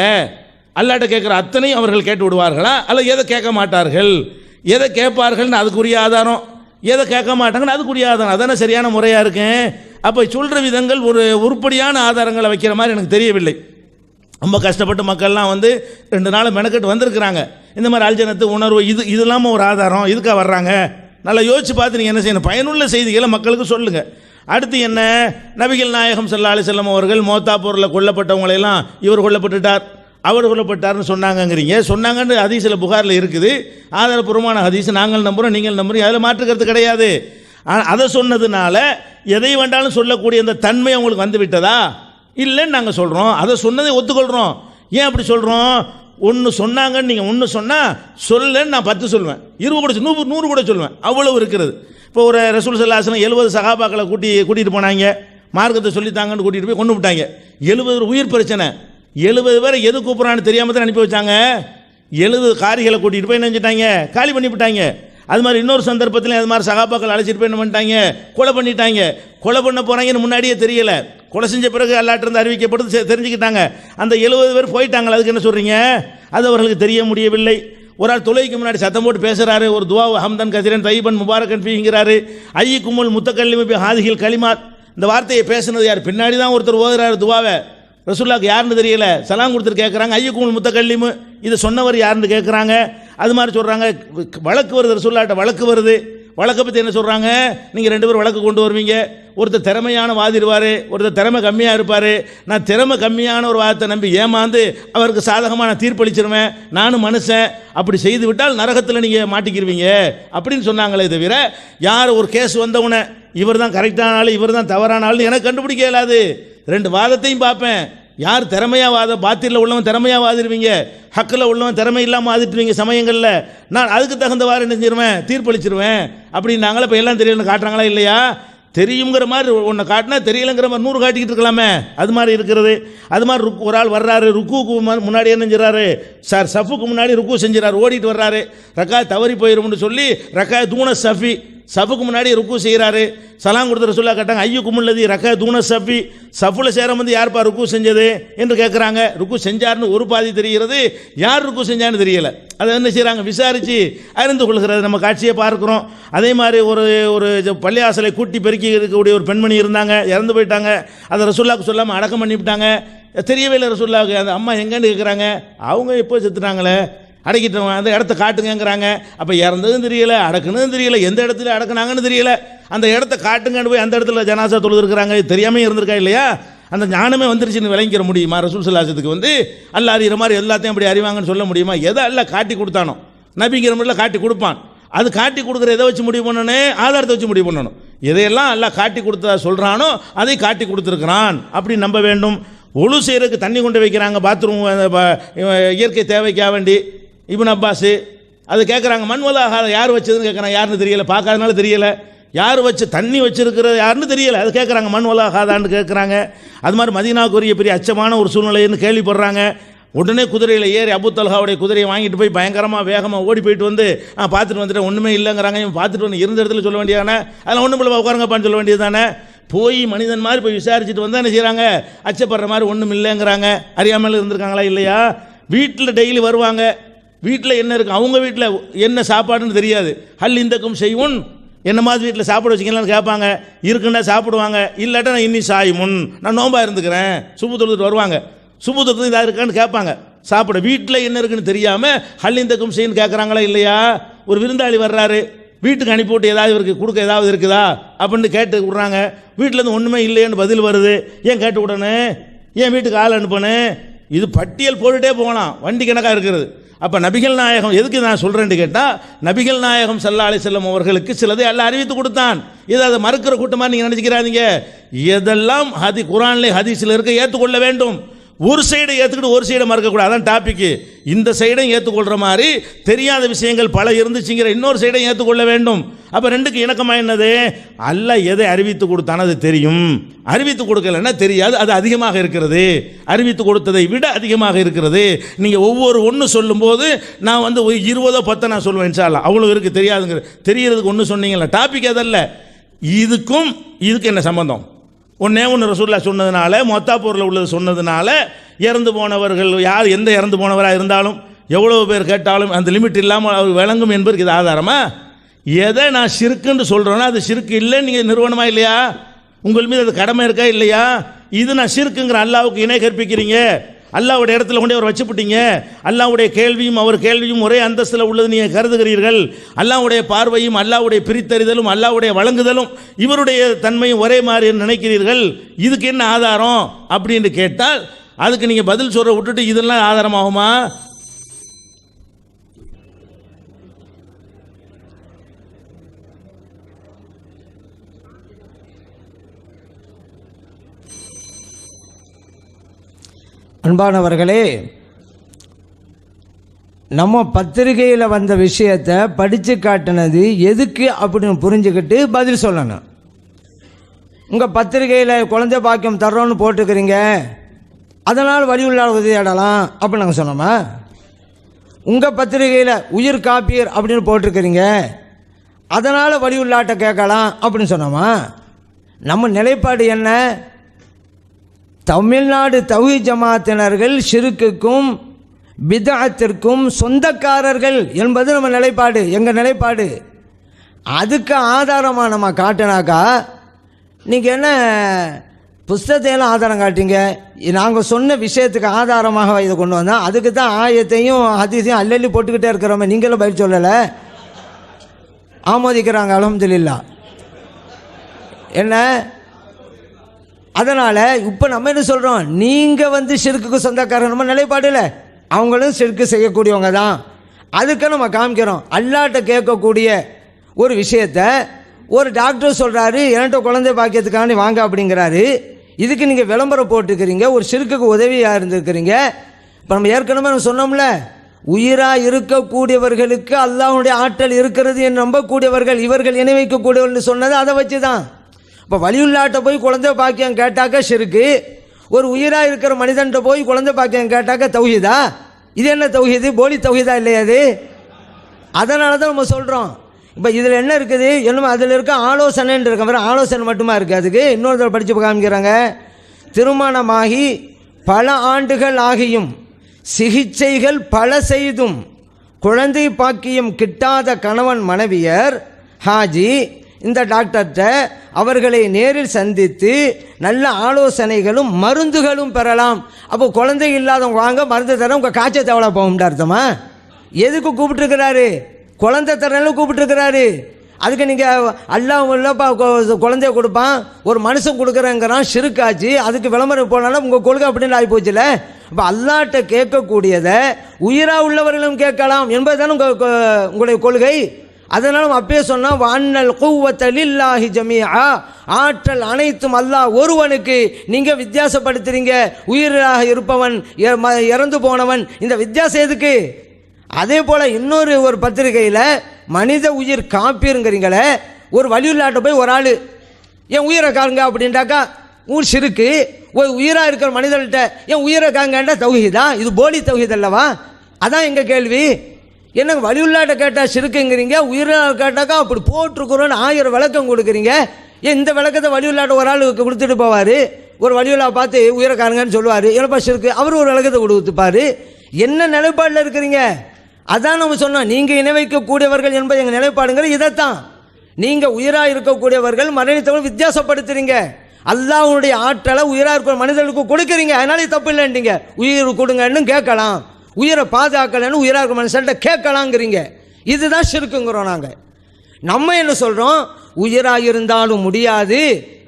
அல்லாட்ட கேட்குற அத்தனையும் அவர்கள் கேட்டு விடுவார்களா? அல்ல எதை கேட்க மாட்டார்கள்? எதை கேட்பார்கள்னு அதுக்குரிய ஆதாரம் எதை கேட்க மாட்டாங்கன்னு அதுக்குரிய ஆதாரம் அதானே சரியான முறையாக இருக்கேன். அப்போ சொல்கிற விதங்கள் ஒரு உருப்படியான ஆதாரங்களை வைக்கிற மாதிரி எனக்கு தெரியவில்லை. ரொம்ப கஷ்டப்பட்டு மக்கள்லாம் வந்து 2 நாள் மெனக்கெட்டு வந்திருக்கிறாங்க. இந்த மாதிரி அல்ஜனத்து உணர்வு இது இல்லாமல் ஒரு ஆதாரம் இதுக்காக வர்றாங்க. நல்லா யோசிச்சு பார்த்து நீங்கள் என்ன செய்யணும், பயனுள்ள செய்திகளை மக்களுக்கு சொல்லுங்கள். அடுத்து என்ன, நபிகள் நாயகம் ஸல்லல்லாஹு அலைஹி வஸல்லம் அவர்கள் மோத்தா போரில் கொல்லப்பட்டவங்களெல்லாம் இவர் கொல்லப்பட்டுட்டார் அவர் கொல்லப்பட்டார்னு சொன்னாங்கங்கிறீங்க. சொன்னாங்கன்னு ஹதீஸில் புகாரில் இருக்குது, ஆதாரபூர்வமான ஹதீஸ், நாங்கள் நம்புகிறோம் நீங்கள் நம்புறீங்க, அதில் மாற்றுக்கிறது கிடையாது. அதை சொன்னதுனால எதை வேண்டாலும் சொல்லக்கூடிய அந்த தன்மை அவங்களுக்கு வந்து விட்டதா இல்லைன்னு நாங்கள் சொல்கிறோம். அதை சொன்னதை ஒத்துக்கொள்கிறோம். ஏன் அப்படி சொல்கிறோம், ஒன்று சொன்னாங்கன்னு நீங்கள் ஒன்று சொன்னால் சொல்லன்னு நான் 10 சொல்லுவேன், 20 கூட 100 கூட சொல்லுவேன், அவ்வளவு இருக்கிறது. இப்போ ஒரு ரசூல் ஸல்லல்லாஹு அலைஹி வஸல்லம் 70 சஹாபாக்களை கூட்டிகிட்டு போனாங்க, மார்க்கத்தை சொல்லித்தாங்கன்னு கூட்டிகிட்டு போய் கொண்டு விட்டாங்க. 70 உயிர் பிரச்சனை, 70 பேரை எது கூப்பிட்றான்னு தெரியாமல் தான் அனுப்பி வச்சாங்க. 70 காரிகளை கூட்டிகிட்டு போய் நினைச்சிட்டாங்க, காலி பண்ணி விட்டாங்க. அது மாதிரி இன்னொரு சந்தர்ப்பத்தில் அது மாதிரி சகாபாக்கள் அழைச்சிட்டு போய் என்ன பண்ணிட்டாங்க, கொலை பண்ணிட்டாங்க. கொலை பண்ண போகிறாங்கன்னு முன்னாடியே தெரியல, கொலை செஞ்ச பிறகு அல்லாட்டிருந்து அறிவிக்கப்பட்டு தெரிஞ்சுக்கிட்டாங்க. அந்த 70 பேர் போயிட்டாங்களா, அதுக்கு என்ன சொல்கிறீங்க, அது அவர்களுக்கு தெரிய முடியவில்லை. ஒரு ஆள் தொலைக்கு முன்னாடி சத்தம் போட்டு பேசுகிறாரு, ஒரு துவா ஹம்தன் கதிரன் தைபன் முபாரக்கன் ஃபீங்கிறாரு, ஐயுக்குமுல் முத்தக்கல்லிமு பி ஹாதிஹில் கலிமாத். இந்த வார்த்தையை பேசுனது யார், பின்னாடி தான் ஒருத்தர் ஓதுறாரு துவாவை, ரசூலுல்லாஹ்க்கு யாருன்னு தெரியல, சலாம் கொடுத்துட்டு கேட்குறாங்க ஐயுக்குமுல் முத்தக்கல்லிமு, இது சொன்னவர் யாருன்னு கேட்குறாங்க. அது மாதிரி சொல்கிறாங்க, வழக்கு வருது, ரசூலுல்லாஹ்ட்ட வழக்கு வருது. வழக்கை பற்றி என்ன சொல்கிறாங்க, நீங்கள் 2 பேர் வழக்கு கொண்டு வருவீங்க, ஒருத்தர் திறமையான வாதிடுவார், ஒருத்தர் திறமை கம்மியாக இருப்பார். நான் திறமை கம்மியான ஒரு வாதத்தை நம்பி ஏமாந்து அவருக்கு சாதகமாக நான் தீர்ப்பளிச்சிருவேன், நானும் மனுஷன், அப்படி செய்து விட்டால் நரகத்தில் நீங்கள் மாட்டிக்கிருவீங்க அப்படின்னு சொன்னாங்களே தவிர, யார் ஒரு கேஸ் வந்தவுடனே இவர் தான் கரெக்டான ஆள் இவர் தான் தவறான ஆள் எனக்கு கண்டுபிடிக்க இயலாது. 2 வாதத்தையும் பார்ப்பேன், யார் திறமையாக பாத்திரில் உள்ளவன் திறமையாக வாதிடுவீங்க, ஹக்கில் உள்ளவன் திறமை இல்லாமல் வாதிட்டுவீங்க சமயங்களில், நான் அதுக்கு தகுந்தவாறு என்ன செஞ்சிருவேன், தீர்ப்பளிச்சிருவேன் அப்படின்னாங்களே. இப்போ எல்லாம் தெரியலன்னு காட்டுறாங்களா இல்லையா, தெரியுங்கிற மாதிரி ஒன்று காட்டினா தெரியலங்கிற மாதிரி 100 காட்டிக்கிட்டு இருக்கலாமே, அது மாதிரி இருக்கிறது. அது மாதிரி ஒரு ஆள் வர்றாரு, ருக்குவுக்கு முன்னாடி என்ன செஞ்சுறாரு, சார் சஃபுக்கு முன்னாடி ருக்கு செஞ்சுறாரு, ஓடிட்டு வர்றாரு, ரக்கா தவறி போயிரும்னு சொல்லி ரக்கா தூண சஃபி, சஃபுக்கு முன்னாடி ருக்கு செய்கிறாரு. சலாம் கொடுத்த ரசூலுல்லாஹ் கேட்டாங்க ஐயுக்குமுல்லதி ரக்கா தூண சஃபி, சஃபுல சேர வந்து யார்ப்பா ருக்கு செஞ்சது என்று கேட்குறாங்க. ருக்கு செஞ்சார்னு ஒரு பாதி தெரிகிறது, யார் ருக்கு செஞ்சான்னு தெரியல. அதை என்ன செய்கிறாங்க, விசாரித்து அறிந்து கொள்கிறது. நம்ம காட்சியை பார்க்குறோம். அதே மாதிரி ஒரு பள்ளியாசலை கூட்டி பெருக்கி இருக்கக்கூடிய ஒரு பெண்மணி இருந்தாங்க, இறந்து போயிட்டாங்க. அதை ரசூலுல்லாஹ்க்கு சொல்லாமல் அடக்கம் பண்ணிவிட்டாங்க. தெரியவே இல்லை ரசூலுல்லாஹ்க்கு. அந்த அம்மா எங்கன்னு கேட்குறாங்க, அவங்க எப்போ செத்துட்டாங்களே, அடக்கிட்டவங்க அந்த இடத்த காட்டுங்கிறாங்க. அப்போ இறந்ததும் தெரியல, அடக்குனதும் தெரியல, எந்த இடத்துல அடக்குனாங்கன்னு தெரியல, அந்த இடத்த காட்டுங்கன்னு போய் அந்த இடத்துல ஜனாசா தொழுதுருக்குறாங்க. தெரியாமல் இருந்திருக்கா இல்லையா, அந்த ஞானமே வந்துருச்சுன்னு விளங்கிற முடியுமா? ரசூல் ஸல்லல்லாஹு அலைஹி வஸல்லம் வந்து அல்லாஹ் அறிகிற மாதிரி எல்லாத்தையும் அப்படி அறிவாங்கன்னு சொல்ல முடியுமா? எதை அல்லாஹ் காட்டி கொடுத்தானோ, நபிங்கிற மாதிரிலாம் காட்டி கொடுப்பான். அது காட்டி கொடுக்குற எதை வச்சு முடிவு பண்ணணும், ஆதாரத்தை வச்சு முடிவு பண்ணணும். எதையெல்லாம் அல்லாஹ் காட்டி கொடுத்தா சொல்கிறானோ அதை காட்டி கொடுத்துருக்கிறான் அப்படி நம்ப வேண்டும். ஒழு செய்கிறதுக்கு தண்ணி கொண்டு வைக்கிறாங்க, பாத்ரூம் இயற்கை தேவைக்காக வேண்டி. இப்னு அப்பாஸ் அது கேட்குறாங்க, மண்வலாக யார் வச்சதுன்னு கேட்குறாங்க, யாருன்னு தெரியல, பார்க்காதனால தெரியல, யார் வச்சு தண்ணி வச்சிருக்கிறது யாருன்னு தெரியல, அது கேட்குறாங்க, மண்வலாகாதான்னு கேட்குறாங்க. அது மாதிரி மதீனாவுக்குரிய பெரிய அச்சமான ஒரு சூழ்நிலைன்னு கேள்விப்படுறாங்க. உடனே குதிரையில் ஏறி அபூ தல்ஹாவுடைய குதிரையை வாங்கிட்டு போய் பயங்கரமாக வேகமாக ஓடி போயிட்டு வந்து பார்த்துட்டு வந்துட்டு ஒன்றுமே இல்லைங்கிறாங்க. இவன் பார்த்துட்டு வந்து இருந்த இடத்துல சொல்ல வேண்டியதானே, அதெல்லாம் ஒன்றும் இல்லை உட்காருங்கப்பான்னு சொல்ல வேண்டியது தானே. போய் மனிதன் மாதிரி போய் விசாரிச்சுட்டு வந்தால் என்ன செய்கிறாங்க, அச்சப்படுற மாதிரி ஒன்றும் இல்லைங்கிறாங்க. அறியாமல் இருந்திருக்காங்களா இல்லையா? வீட்டில் டெய்லி வருவாங்க, வீட்டில் என்ன இருக்குது, அவங்க வீட்டில் என்ன சாப்பாடுன்னு தெரியாது. ஹல் இந்தக்கும் செய்வுன், என்ன மாதிரி வீட்டில் சாப்பிட வச்சிங்களான்னு கேட்பாங்க. இருக்குன்னா சாப்பிடுவாங்க, இல்லாட்டா நான் இன்னி சாயுமுன், நான் நோம்பாக இருந்துக்கிறேன். சுபு தொழுதுட்டு வருவாங்க, சுபு தொழுது இதாக இருக்கான்னு கேட்பாங்க. சாப்பிட வீட்டில் என்ன இருக்குன்னு தெரியாமல் ஹல் இந்தக்கும் செய்யுன்னு கேட்குறாங்களா இல்லையா? ஒரு விருந்தாளி வர்றாரு, வீட்டுக்கு அனுப்பிவிட்டு ஏதாவது இருக்குது கொடுக்க ஏதாவது இருக்குதா அப்படின்னு கேட்டு விட்றாங்க. வீட்டிலேருந்து ஒன்றுமே இல்லைன்னு பதில் வருது. ஏன் கேட்டு விடணும், ஏன் வீட்டுக்கு ஆள் அனுப்பணும்? இது பட்டியல் போட்டுகிட்டே போகலாம், வண்டி கணக்காக இருக்கிறது. அப்போ நபிகள் நாயகம் எதுக்கு நான் சொல்கிறேன்னு கேட்டால், நபிகள் நாயகம் ஸல்லல்லாஹு அலைஹி வஸல்லம் அவர்களுக்கு சிலதை அல்லாஹ் அறிவித்து கொடுத்தான். இதை அதை மறுக்கிற கூட்டமாக நீங்கள் நினச்சிக்கிறாதீங்க. எதெல்லாம் குர்ஆனில் ஹதீஸில் இருக்க ஏற்றுக்கொள்ள வேண்டும். ஒரு சைடை ஏற்றுக்கிட்டு ஒரு சைடை மறுக்கக்கூடாது, அதான் டாபிக்கு. இந்த சைடையும் ஏற்றுக்கொள்கிற மாதிரி தெரியாத விஷயங்கள் பல இருந்துச்சுங்கிற இன்னொரு சைடையும் ஏற்றுக்கொள்ள வேண்டும். அப்போ ரெண்டுக்கு இணக்கமாக என்னது, அல்லாஹ் எதை அறிவித்து கொடுத்தானோ அது தெரியும், அறிவித்து கொடுக்கலன்னா தெரியாது, அது அதிகமாக இருக்கிறது, அறிவித்து கொடுத்ததை விட அதிகமாக இருக்கிறது. நீங்கள் ஒவ்வொரு ஒன்று சொல்லும்போது நான் வந்து 20 10 நான் சொல்லுவேன் இன்ஷா அல்லாஹ், அவ்வளோ இருக்குது தெரியாதுங்கிற. தெரியறதுக்கு ஒன்று சொன்னீங்களா, டாபிக் அதல்ல. இதுக்கு என்ன சம்பந்தம்? ஒன்றே ஒன்று ரசூலுல்லாஹ் சொன்னதுனால, மொத்தா போரில் உள்ளது சொன்னதுனால, இறந்து போனவர்கள் யார் எந்த இறந்து போனவராக இருந்தாலும் எவ்வளோ பேர் கேட்டாலும் அந்த லிமிட் இல்லாமல் அவர் விளங்கும் என்பதற்கு இது ஆதாரமா? எதை நான் ஷிர்க்குன்னு சொல்கிறேன்னா அது ஷிர்க்கு இல்லைன்னு நீங்கள் நிறுவனமா இல்லையா? உங்கள் மீது அது கடமை இருக்கா இல்லையா? இது நான் ஷிர்க்குங்கிற அல்லாஹ்வுக்கு இணை கற்பிக்கிறீங்க, அல்லாஹ்வுடைய இடத்துல கொண்டு அவர் வச்சுப்பிட்டீங்க, அல்லாஹ்வுடைய கேள்வியும் அவர் கேள்வியும் ஒரே அந்தஸ்தில் உள்ளது நீங்கள் கருதுகிறீர்கள், அல்லாஹ்வுடைய பார்வையும் அல்லாஹ்வுடைய பிரித்தறிதலும் அல்லாஹ்வுடைய வழங்குதலும் இவருடைய தன்மையும் ஒரே மாதிரி நினைக்கிறீர்கள், இதுக்கு என்ன ஆதாரம் அப்படின்னு கேட்டால் அதுக்கு நீங்கள் பதில் சொல்ற விட்டுட்டு இதெல்லாம் ஆதாரமாகுமா? அன்பானவர்களே, நம்ம பத்திரிகையில் வந்த விஷயத்தை படித்து காட்டினது எதுக்கு அப்படின்னு புரிஞ்சுக்கிட்டு பதில் சொல்லணும். உங்கள் பத்திரிகையில் குழந்தை பாக்கியம் தர்றோன்னு போட்டுக்கிறீங்க, அதனால் வழி உள்ள உதவியாடலாம் அப்படின்னு நாங்கள் சொன்னோமா? உங்கள் பத்திரிகையில் உயிர் காப்பீர் அப்படின்னு போட்டிருக்கிறீங்க, அதனால் வழி உள்ளாட்ட கேட்கலாம் அப்படின்னு சொன்னோமா? நம்ம நிலைப்பாடு என்ன? தமிழ்நாடு தௌஹீத் ஜமாத்தினர்கள் ஷிர்க்குக்கும் பித்அத்திற்கும் சொந்தக்காரர்கள் என்பது நம்ம நிலைப்பாடு, எங்கள் நிலைப்பாடு. அதுக்கு ஆதாரமாக நம்ம காட்டினாக்கா நீங்கள் என்ன புஸ்தத்தையெல்லாம் ஆதாரம் காட்டிங்க? நாங்கள் சொன்ன விஷயத்துக்கு ஆதாரமாக இதை கொண்டு வந்தால் அதுக்கு தான் ஆயத்தையும் ஹதீஸையும் அள்ளி போட்டுக்கிட்டே இருக்கிறோமே, நீங்களும் பதில் சொல்லலை. ஆமோதிக்கிறாங்க அல்ஹம்துலில்லாஹ். என்ன அதனால் இப்போ நம்ம என்ன சொல்கிறோம்? நீங்கள் ஷிர்க்குக்கு சொந்தக்காரர் நம்ம நிலைப்பாடு இல்லை, அவங்களும் ஷிர்க்கு செய்யக்கூடியவங்க தான். அதுக்கு நம்ம காமிக்கிறோம். அல்லாட்ட கேட்கக்கூடிய ஒரு விஷயத்தை ஒரு டாக்டர் சொல்கிறாரு, என்கிட்ட குழந்தை பாக்கியத்துக்காண்டி வாங்க அப்படிங்கிறாரு. இதுக்கு நீங்கள் விளம்பரம் போட்டுக்கிறீங்க, ஒரு ஷிர்க்குக்கு உதவியாக இருந்திருக்கிறீங்க. இப்போ நம்ம ஏற்கனவே சொன்னோம்ல, உயிராக இருக்கக்கூடியவர்களுக்கு அல்லாஹ்வுடைய ஆற்றல் இருக்கிறது என்று நம்பக்கூடியவர்கள் இவர்கள் இணை வைக்கக்கூடியவர்கள் சொன்னது அதை வச்சு தான். இப்போ வலியுள்ளாட்ட போய் குழந்தை பாக்கியம் கேட்டாக்க ஷிர்க்கு, ஒரு உயிராக இருக்கிற மனிதன்கிட்ட போய் குழந்தை பாக்கியம் கேட்டாக்க தௌஹீதா? இது என்ன தௌஹீது? போலி தௌஹீதா இல்லையா அது? அதனால தான் நம்ம சொல்கிறோம். இப்போ இதில் என்ன இருக்குது? என்னமோ அதில் இருக்க ஆலோசனைன்னு இருக்க மாதிரி ஆலோசனை மட்டுமா இருக்குது. அதுக்கு இன்னொருத்தர் படித்து காமிக்கிறாங்க. திருமணமாகி பல ஆண்டுகள் ஆகியும் சிகிச்சைகள் பல செய்தும் குழந்தை பாக்கியம் கிட்டாத கணவன் மனைவியர் ஹாஜி இந்த டாக்டர்கிட்ட அவர்களை நேரில் சந்தித்து நல்ல ஆலோசனைகளும் மருந்துகளும் பெறலாம். அப்போ குழந்தை இல்லாதவங்க வாங்க மருந்து தர உங்கள் காய்ச்சல் தவளை போகும்னு அர்த்தமா? எதுக்கு கூப்பிட்டுருக்கிறாரு? குழந்தை தரனால கூப்பிட்டுருக்கிறாரு. அதுக்கு நீங்கள் அல்லாஹ் இல்லைப்பா குழந்தைய கொடுப்பான், ஒரு மனுஷன் கொடுக்குறேங்கிறான், ஷிர்க்காச்சு. அதுக்கு விளம்பரம் போனாலும் உங்கள் கொள்கை அப்படின்னு ஆகி போச்சுல. அப்போ அல்லாஹ்ட்ட கேட்கக்கூடியதை உயிராக உள்ளவர்களும் கேட்கலாம் என்பதுதானே உங்களுடைய கொள்கை. அதனால அப்பயே சொன்னால் வஅன்னல் குவ்வத லில்லாஹி ஜமீஆ, ஆற்றல் அனைத்தும் அல்லாஹ் ஒருவனுக்கு. நீங்கள் வித்தியாசப்படுத்துறீங்க, உயிராக இருப்பவன் இறந்து போனவன், இந்த வித்தியாசம் எதுக்கு? அதே போல் இன்னொரு ஒரு பத்திரிகையில் மனித உயிர் காப்பீருங்கிறீங்களே, ஒரு வலியுள்ளாட்ட போய் ஒரு ஆள் என் உயிரை காருங்க அப்படின்ட்டாக்கா ஊர் ஷிர்க்கு. ஒரு உயிராக இருக்கிற மனிதர்கிட்ட என் உயிரை காங்கண்டா தௌஹீதா? இது போலி தௌஹீத் அல்லவா? அதான் எங்கள் கேள்வி. என்னங்க வலியுள்ளாட்ட கேட்டால் ஷிர்க்குங்கிறீங்க, உயிராக கேட்டாக்கா அப்படி போட்டிருக்கிறோன்னு 1000 விளக்கம் கொடுக்குறீங்க. ஏன் இந்த விளக்கத்தை வலியுள்ளாட்ட ஒரு ஆள் கொடுத்துட்டு போவார், ஒரு வலியுள்ளா பார்த்து உயிரை காருங்கன்னு சொல்லுவார், என்னப்பா ஷிர்க்கு, அவர் ஒரு விளக்கத்தை கொடுத்துப்பார். என்ன நிலைப்பாடில் இருக்கிறீங்க? அதான் நம்ம சொன்னோம், நீங்கள் இணை வைக்கக்கூடியவர்கள் என்பது எங்கள் நிலைப்பாடுங்கிற இதைத்தான். நீங்கள் உயிராக இருக்கக்கூடியவர்கள் மரணித்தவர்கள் வித்தியாசப்படுத்துறீங்க. அல்லாஹ்வுடைய ஆற்றலை உயிராக இருக்கிற மனிதர்களுக்கு கொடுக்குறீங்க, அதனால தப்பு இல்லைன்றீங்க. உயிர் கொடுங்கன்னு கேட்கலாம், உயிரை பாதுகாக்கலன்னு உயிராக இருக்கிற மனுஷன்ட்ட கேட்கலாங்கிறீங்க. இதுதான் ஷிர்க்குங்கிறோம் நாங்கள். நம்ம என்ன சொல்கிறோம்? உயிராக இருந்தாலும் முடியாது,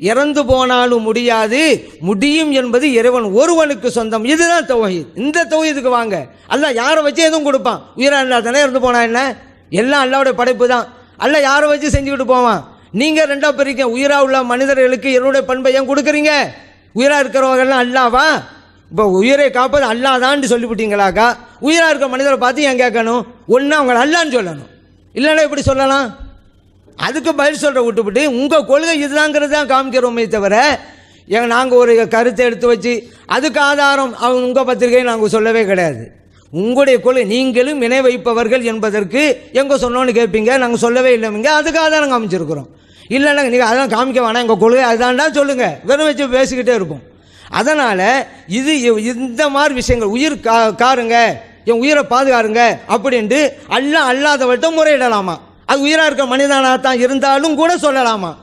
இறந்து போனாலும் முடியாது, முடியும் என்பது இறைவன் ஒருவனுக்கு சொந்தம். இதுதான் தௌஹீத். இந்த தௌஹீதுக்கு வாங்க. அல்லாஹ் யாரை வச்சு எதுவும் கொடுப்பான். உயிராக இருந்தால் இறந்து போனா என்ன? எல்லாம் அல்லாஹ்வுடைய படைப்பு தான். அல்லாஹ் யாரை வச்சு செஞ்சுக்கிட்டு போவான். நீங்கள் ரெண்டா பிரிக்க, உயிராக உள்ள மனிதர்களுக்கு என்னுடைய பண்பை ஏன் கொடுக்குறீங்க? உயிராக இருக்கிறவங்கெல்லாம் அல்லாவா? இப்போ உயிரை காப்பது அல்லாஹ் தான் சொல்லிவிட்டீங்களாக்கா, உயிராக இருக்கிற மனிதரை பார்த்து ஏன் கேட்கணும்? ஒன்று அவங்களை அல்லான்னு சொல்லணும், இல்லைன்னா எப்படி சொல்லலாம்? அதுக்கு பதில் சொல்கிற விட்டுவிட்டு உங்கள் கொள்கை இதுதாங்கிறது தான் காமிக்கிறோமே தவிர, நாங்கள் ஒரு கருத்தை எடுத்து வச்சு அதுக்கு ஆதாரம் அவங்க உங்கள் பத்திரிகையை நாங்கள் சொல்லவே கிடையாது. உங்களுடைய கொள்கை நீங்களும் இணை வைப்பவர்கள் என்பதற்கு எங்கே சொன்னோன்னு கேட்பீங்க, நாங்கள் சொல்லவே இல்லைங்க, அதுக்கு ஆதாரம் காமிச்சிருக்கிறோம். இல்லைன்னா நீங்கள் அதெல்லாம் காமிக்க வேணாம், எங்கள் கொள்கை அதுதான்டா சொல்லுங்கள், வெறும் வச்சு பேசிக்கிட்டே இருப்போம். அதனால் இது இந்த மாதிரி விஷயங்கள் உயிர் காருங்க, என் உயிரை பாதுகாருங்க அப்படின்ட்டு அல்லாதவர்கிட்ட முறையிடலாமா? அது உயிராக இருக்க மனிதனாக தான் இருந்தாலும் கூட சொல்லலாமா?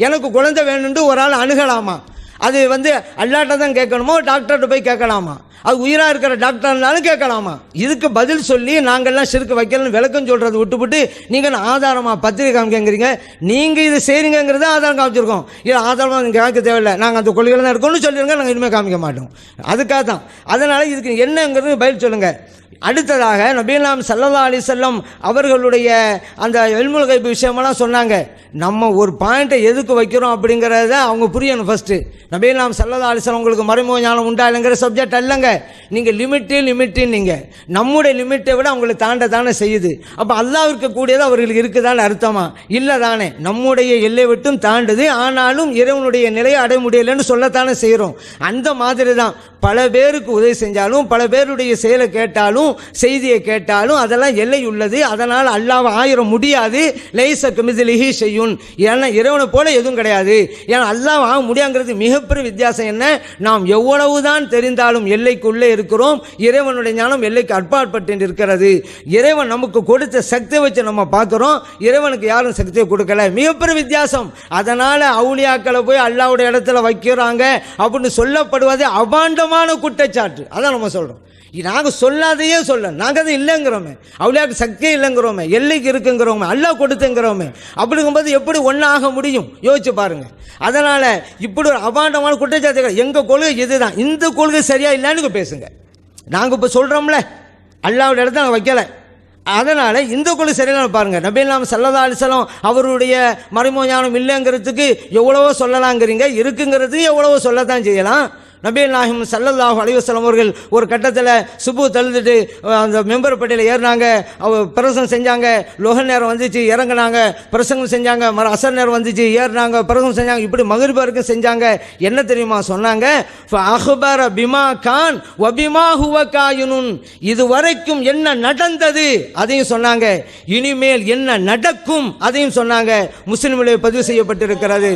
எனக்கு குழந்தை வேணும்னு ஒரு ஆள் அணுகலாமா? அது அல்லாட்ட தான் கேட்கணுமோ, டாக்டர்கிட்ட போய் கேட்கலாமா? அது உயிராக இருக்கிற டாக்டர்னாலும் கேட்கலாமா? இதுக்கு பதில் சொல்லி நாங்கள்லாம் சிறுக்கு வைக்கலன்னு விளக்கம் சொல்கிறது விட்டுவிட்டு நீங்கள் ஆதாரமாக பத்திரிகை காமிக்கங்கிறீங்க. நீங்கள் இது செய்கிறீங்கிறத ஆதாரம் காமிச்சிருக்கோம். இது ஆதாரமாக நீங்கள் காமிக்க தேவையில்லை, நாங்கள் அந்த கொள்கையில் தான் இருக்கோம்னு சொல்லிடுங்க, நாங்கள் இனிமேல் காமிக்க மாட்டோம். அதுக்காக தான். அதனால் இதுக்கு என்னங்கிறது பதில் சொல்லுங்கள். அடுத்ததாக நபிகள் ஸல்லல்லாஹு அலைஹி வஸல்லம் அவர்களுடைய அந்த இல்முல் கைப் விஷயமெல்லாம் சொன்னாங்க. நம்ம ஒரு பாயிண்ட்டை எதுக்கு வைக்கிறோம் அப்படிங்கிறத அவங்க புரியணும். ஃபஸ்ட்டு நபிகள் ஸல்லல்லாஹு அலைஹி வஸல்லம் உங்களுக்கு மறைமுக ஞானம் உண்டா இல்லைங்கிற சப்ஜெக்ட் அல்லங்க. நீங்கள் லிமிட்டு நீங்கள் நம்முடைய லிமிட்டை விட அவங்களை தாண்ட செய்யுது. அப்போ அல்லாஹ்விற்கு கூடியது அவர்களுக்கு இருக்குதான்னு அர்த்தமா? இல்லை தானே. நம்முடைய எல்லை விட்டும் தாண்டுது. ஆனாலும் இறைவனுடைய நிலையை அடைய முடியலைன்னு சொல்லத்தானே செய்கிறோம். அந்த மாதிரி தான் பல பேருக்கு உதவி செஞ்சாலும், பல பேருடைய செயலை கேட்டாலும், செய்தியை கேட்டாலும் அதெல்லாம் எல்லை உள்ளது. அதனால் அல்லாஹ் ஆயிர முடியாது. லைஸ கமிஸ்லிஹி ஷையுன், ஏன்னா இறைவனை போல எதுவும் கிடையாது. ஏன்னா அல்லாஹ் ஆக முடியாங்கிறது மிகப்பெரிய வித்தியாசம். என்ன? நாம் எவ்வளவுதான் தெரிந்தாலும் எல்லைக்குள்ளே இருக்கிறோம். இறைவனுடைய ஞானம் எல்லைக்கு அப்பாற்பட்டு இருக்கிறது. இறைவன் நமக்கு கொடுத்த சக்தியை வச்சு நம்ம பார்க்குறோம். இறைவனுக்கு யாரும் சக்தியை கொடுக்கல. மிகப்பெரிய வித்தியாசம். அதனால் அவுலியாக்களை போய் அல்லாஹ்வுடைய இடத்துல வைக்கிறாங்க அப்படின்னு சொல்லப்படுவது அபாண்டமான குற்றச்சாட்டு. அதான் நம்ம சொல்கிறோம். நாங்கள் சொல்லாதையே சொல்ல, நாங்கள் அது இல்லைங்கிறோமே, அவுலியாவுக்கு சக்தியே இல்லைங்கிறோமே, எல்லைக்கு இருக்குங்கிறோமே, அல்லாஹ் கொடுத்துங்கிறோமே. அப்படிங்கும்போது எப்படி ஒன்றாக முடியும்? யோசிச்சு பாருங்கள். அதனால் இப்படி ஒரு அபாண்டமான குற்றச்சாட்டுகள். எங்கள் கொள்கை இதுதான். இந்த கொள்கை சரியா இல்லைன்னு பேசுங்க. நாங்கள் இப்போ சொல்கிறோம்ல, அல்லாஹ்வுடைய இடத்துல நாங்கள் வைக்கலை. அதனால் இந்த கொள்கை சரியான பாருங்கள். நபிகள் ஸல்லல்லாஹு அலைஹி வஸல்லம் அவருடைய மறைமுக ஞானம் இல்லைங்கிறதுக்கு எவ்வளவோ சொல்லலாங்கிறீங்க, இருக்குங்கிறதுக்கு எவ்வளவோ சொல்லத்தான் செய்யலாம். நபிகள் நாயகம் ஸல்லல்லாஹு அலைஹி வஸல்லம் அவர்கள் ஒரு கட்டத்தில் சுபு தழுதுட்டு அந்த மெம்பர் பட்டியில் ஏறினாங்க, பிரசங்கம் செஞ்சாங்க. லொஹ நேரம் வந்துச்சு, இறங்கினாங்க, பிரசங்கம் செஞ்சாங்க. அசர் நேரம் வந்துச்சு, ஏறினாங்க, பிரசங்கம் செஞ்சாங்க. இப்படி மக்ரிப் வரைக்கும் செஞ்சாங்க. என்ன தெரியுமா சொன்னாங்க? அஹ்பர பிமா கான் வபிமா ஹுவ காயினுன், இதுவரைக்கும் என்ன நடந்தது அதையும் சொன்னாங்க, இனிமேல் என்ன நடக்கும் அதையும் சொன்னாங்க. முஸ்லிமிலே பதிவு செய்யப்பட்டிருக்கிறது.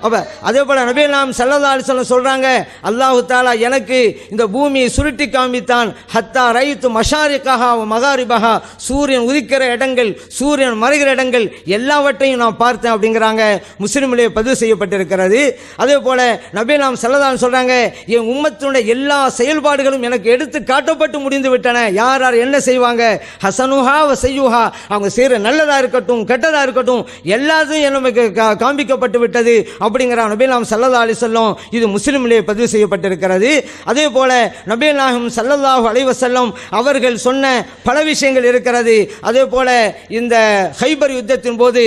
அப்போ அதே போல் நபிகள் ஸல்லல்லாஹு அலைஹி வஸல்லம் சொல்கிறாங்க, அல்லாஹு தாலா எனக்கு இந்த பூமியை சுருட்டி காமித்தான். ஹத்தா ரைத்து மஷாரிகஹா மகாரிபஹா, சூரியன் உதிக்கிற இடங்கள், சூரியன் மறைகிற இடங்கள் எல்லாவற்றையும் நான் பார்த்தேன் அப்படிங்கிறாங்க. முஸ்லிமிலே பதிவு செய்யப்பட்டிருக்கிறது. அதே போல் நபிகள் ஸல்லல்லாஹு அலைஹி சொல்கிறாங்க, என் உம்மத்தினுடைய எல்லா செயல்பாடுகளும் எனக்கு எடுத்து காட்டப்பட்டு முடிந்து விட்டன. யார் யார் என்ன செய்வாங்க, ஹசனுஹா வ செய்யுஹா, அவங்க செய்கிற நல்லதாக இருக்கட்டும் கெட்டதாக இருக்கட்டும் எல்லாத்தையும் நமக்கு காண்பிக்கப்பட்டு விட்டது அப்படிங்கிறார் நபிகள் ஸல்லல்லாஹு அலைஹி வஸல்லம். இது முஸ்லிமிலே பதிவு செய்யப்பட்டிருக்கிறது. அதே போல நபிகள் நாயகம் ஸல்லல்லாஹு அலைஹி வஸல்லம் அவர்கள் சொன்ன பல விஷயங்கள் இருக்கிறது. அதே போல இந்த ஹைபர் யுத்தத்தின் போது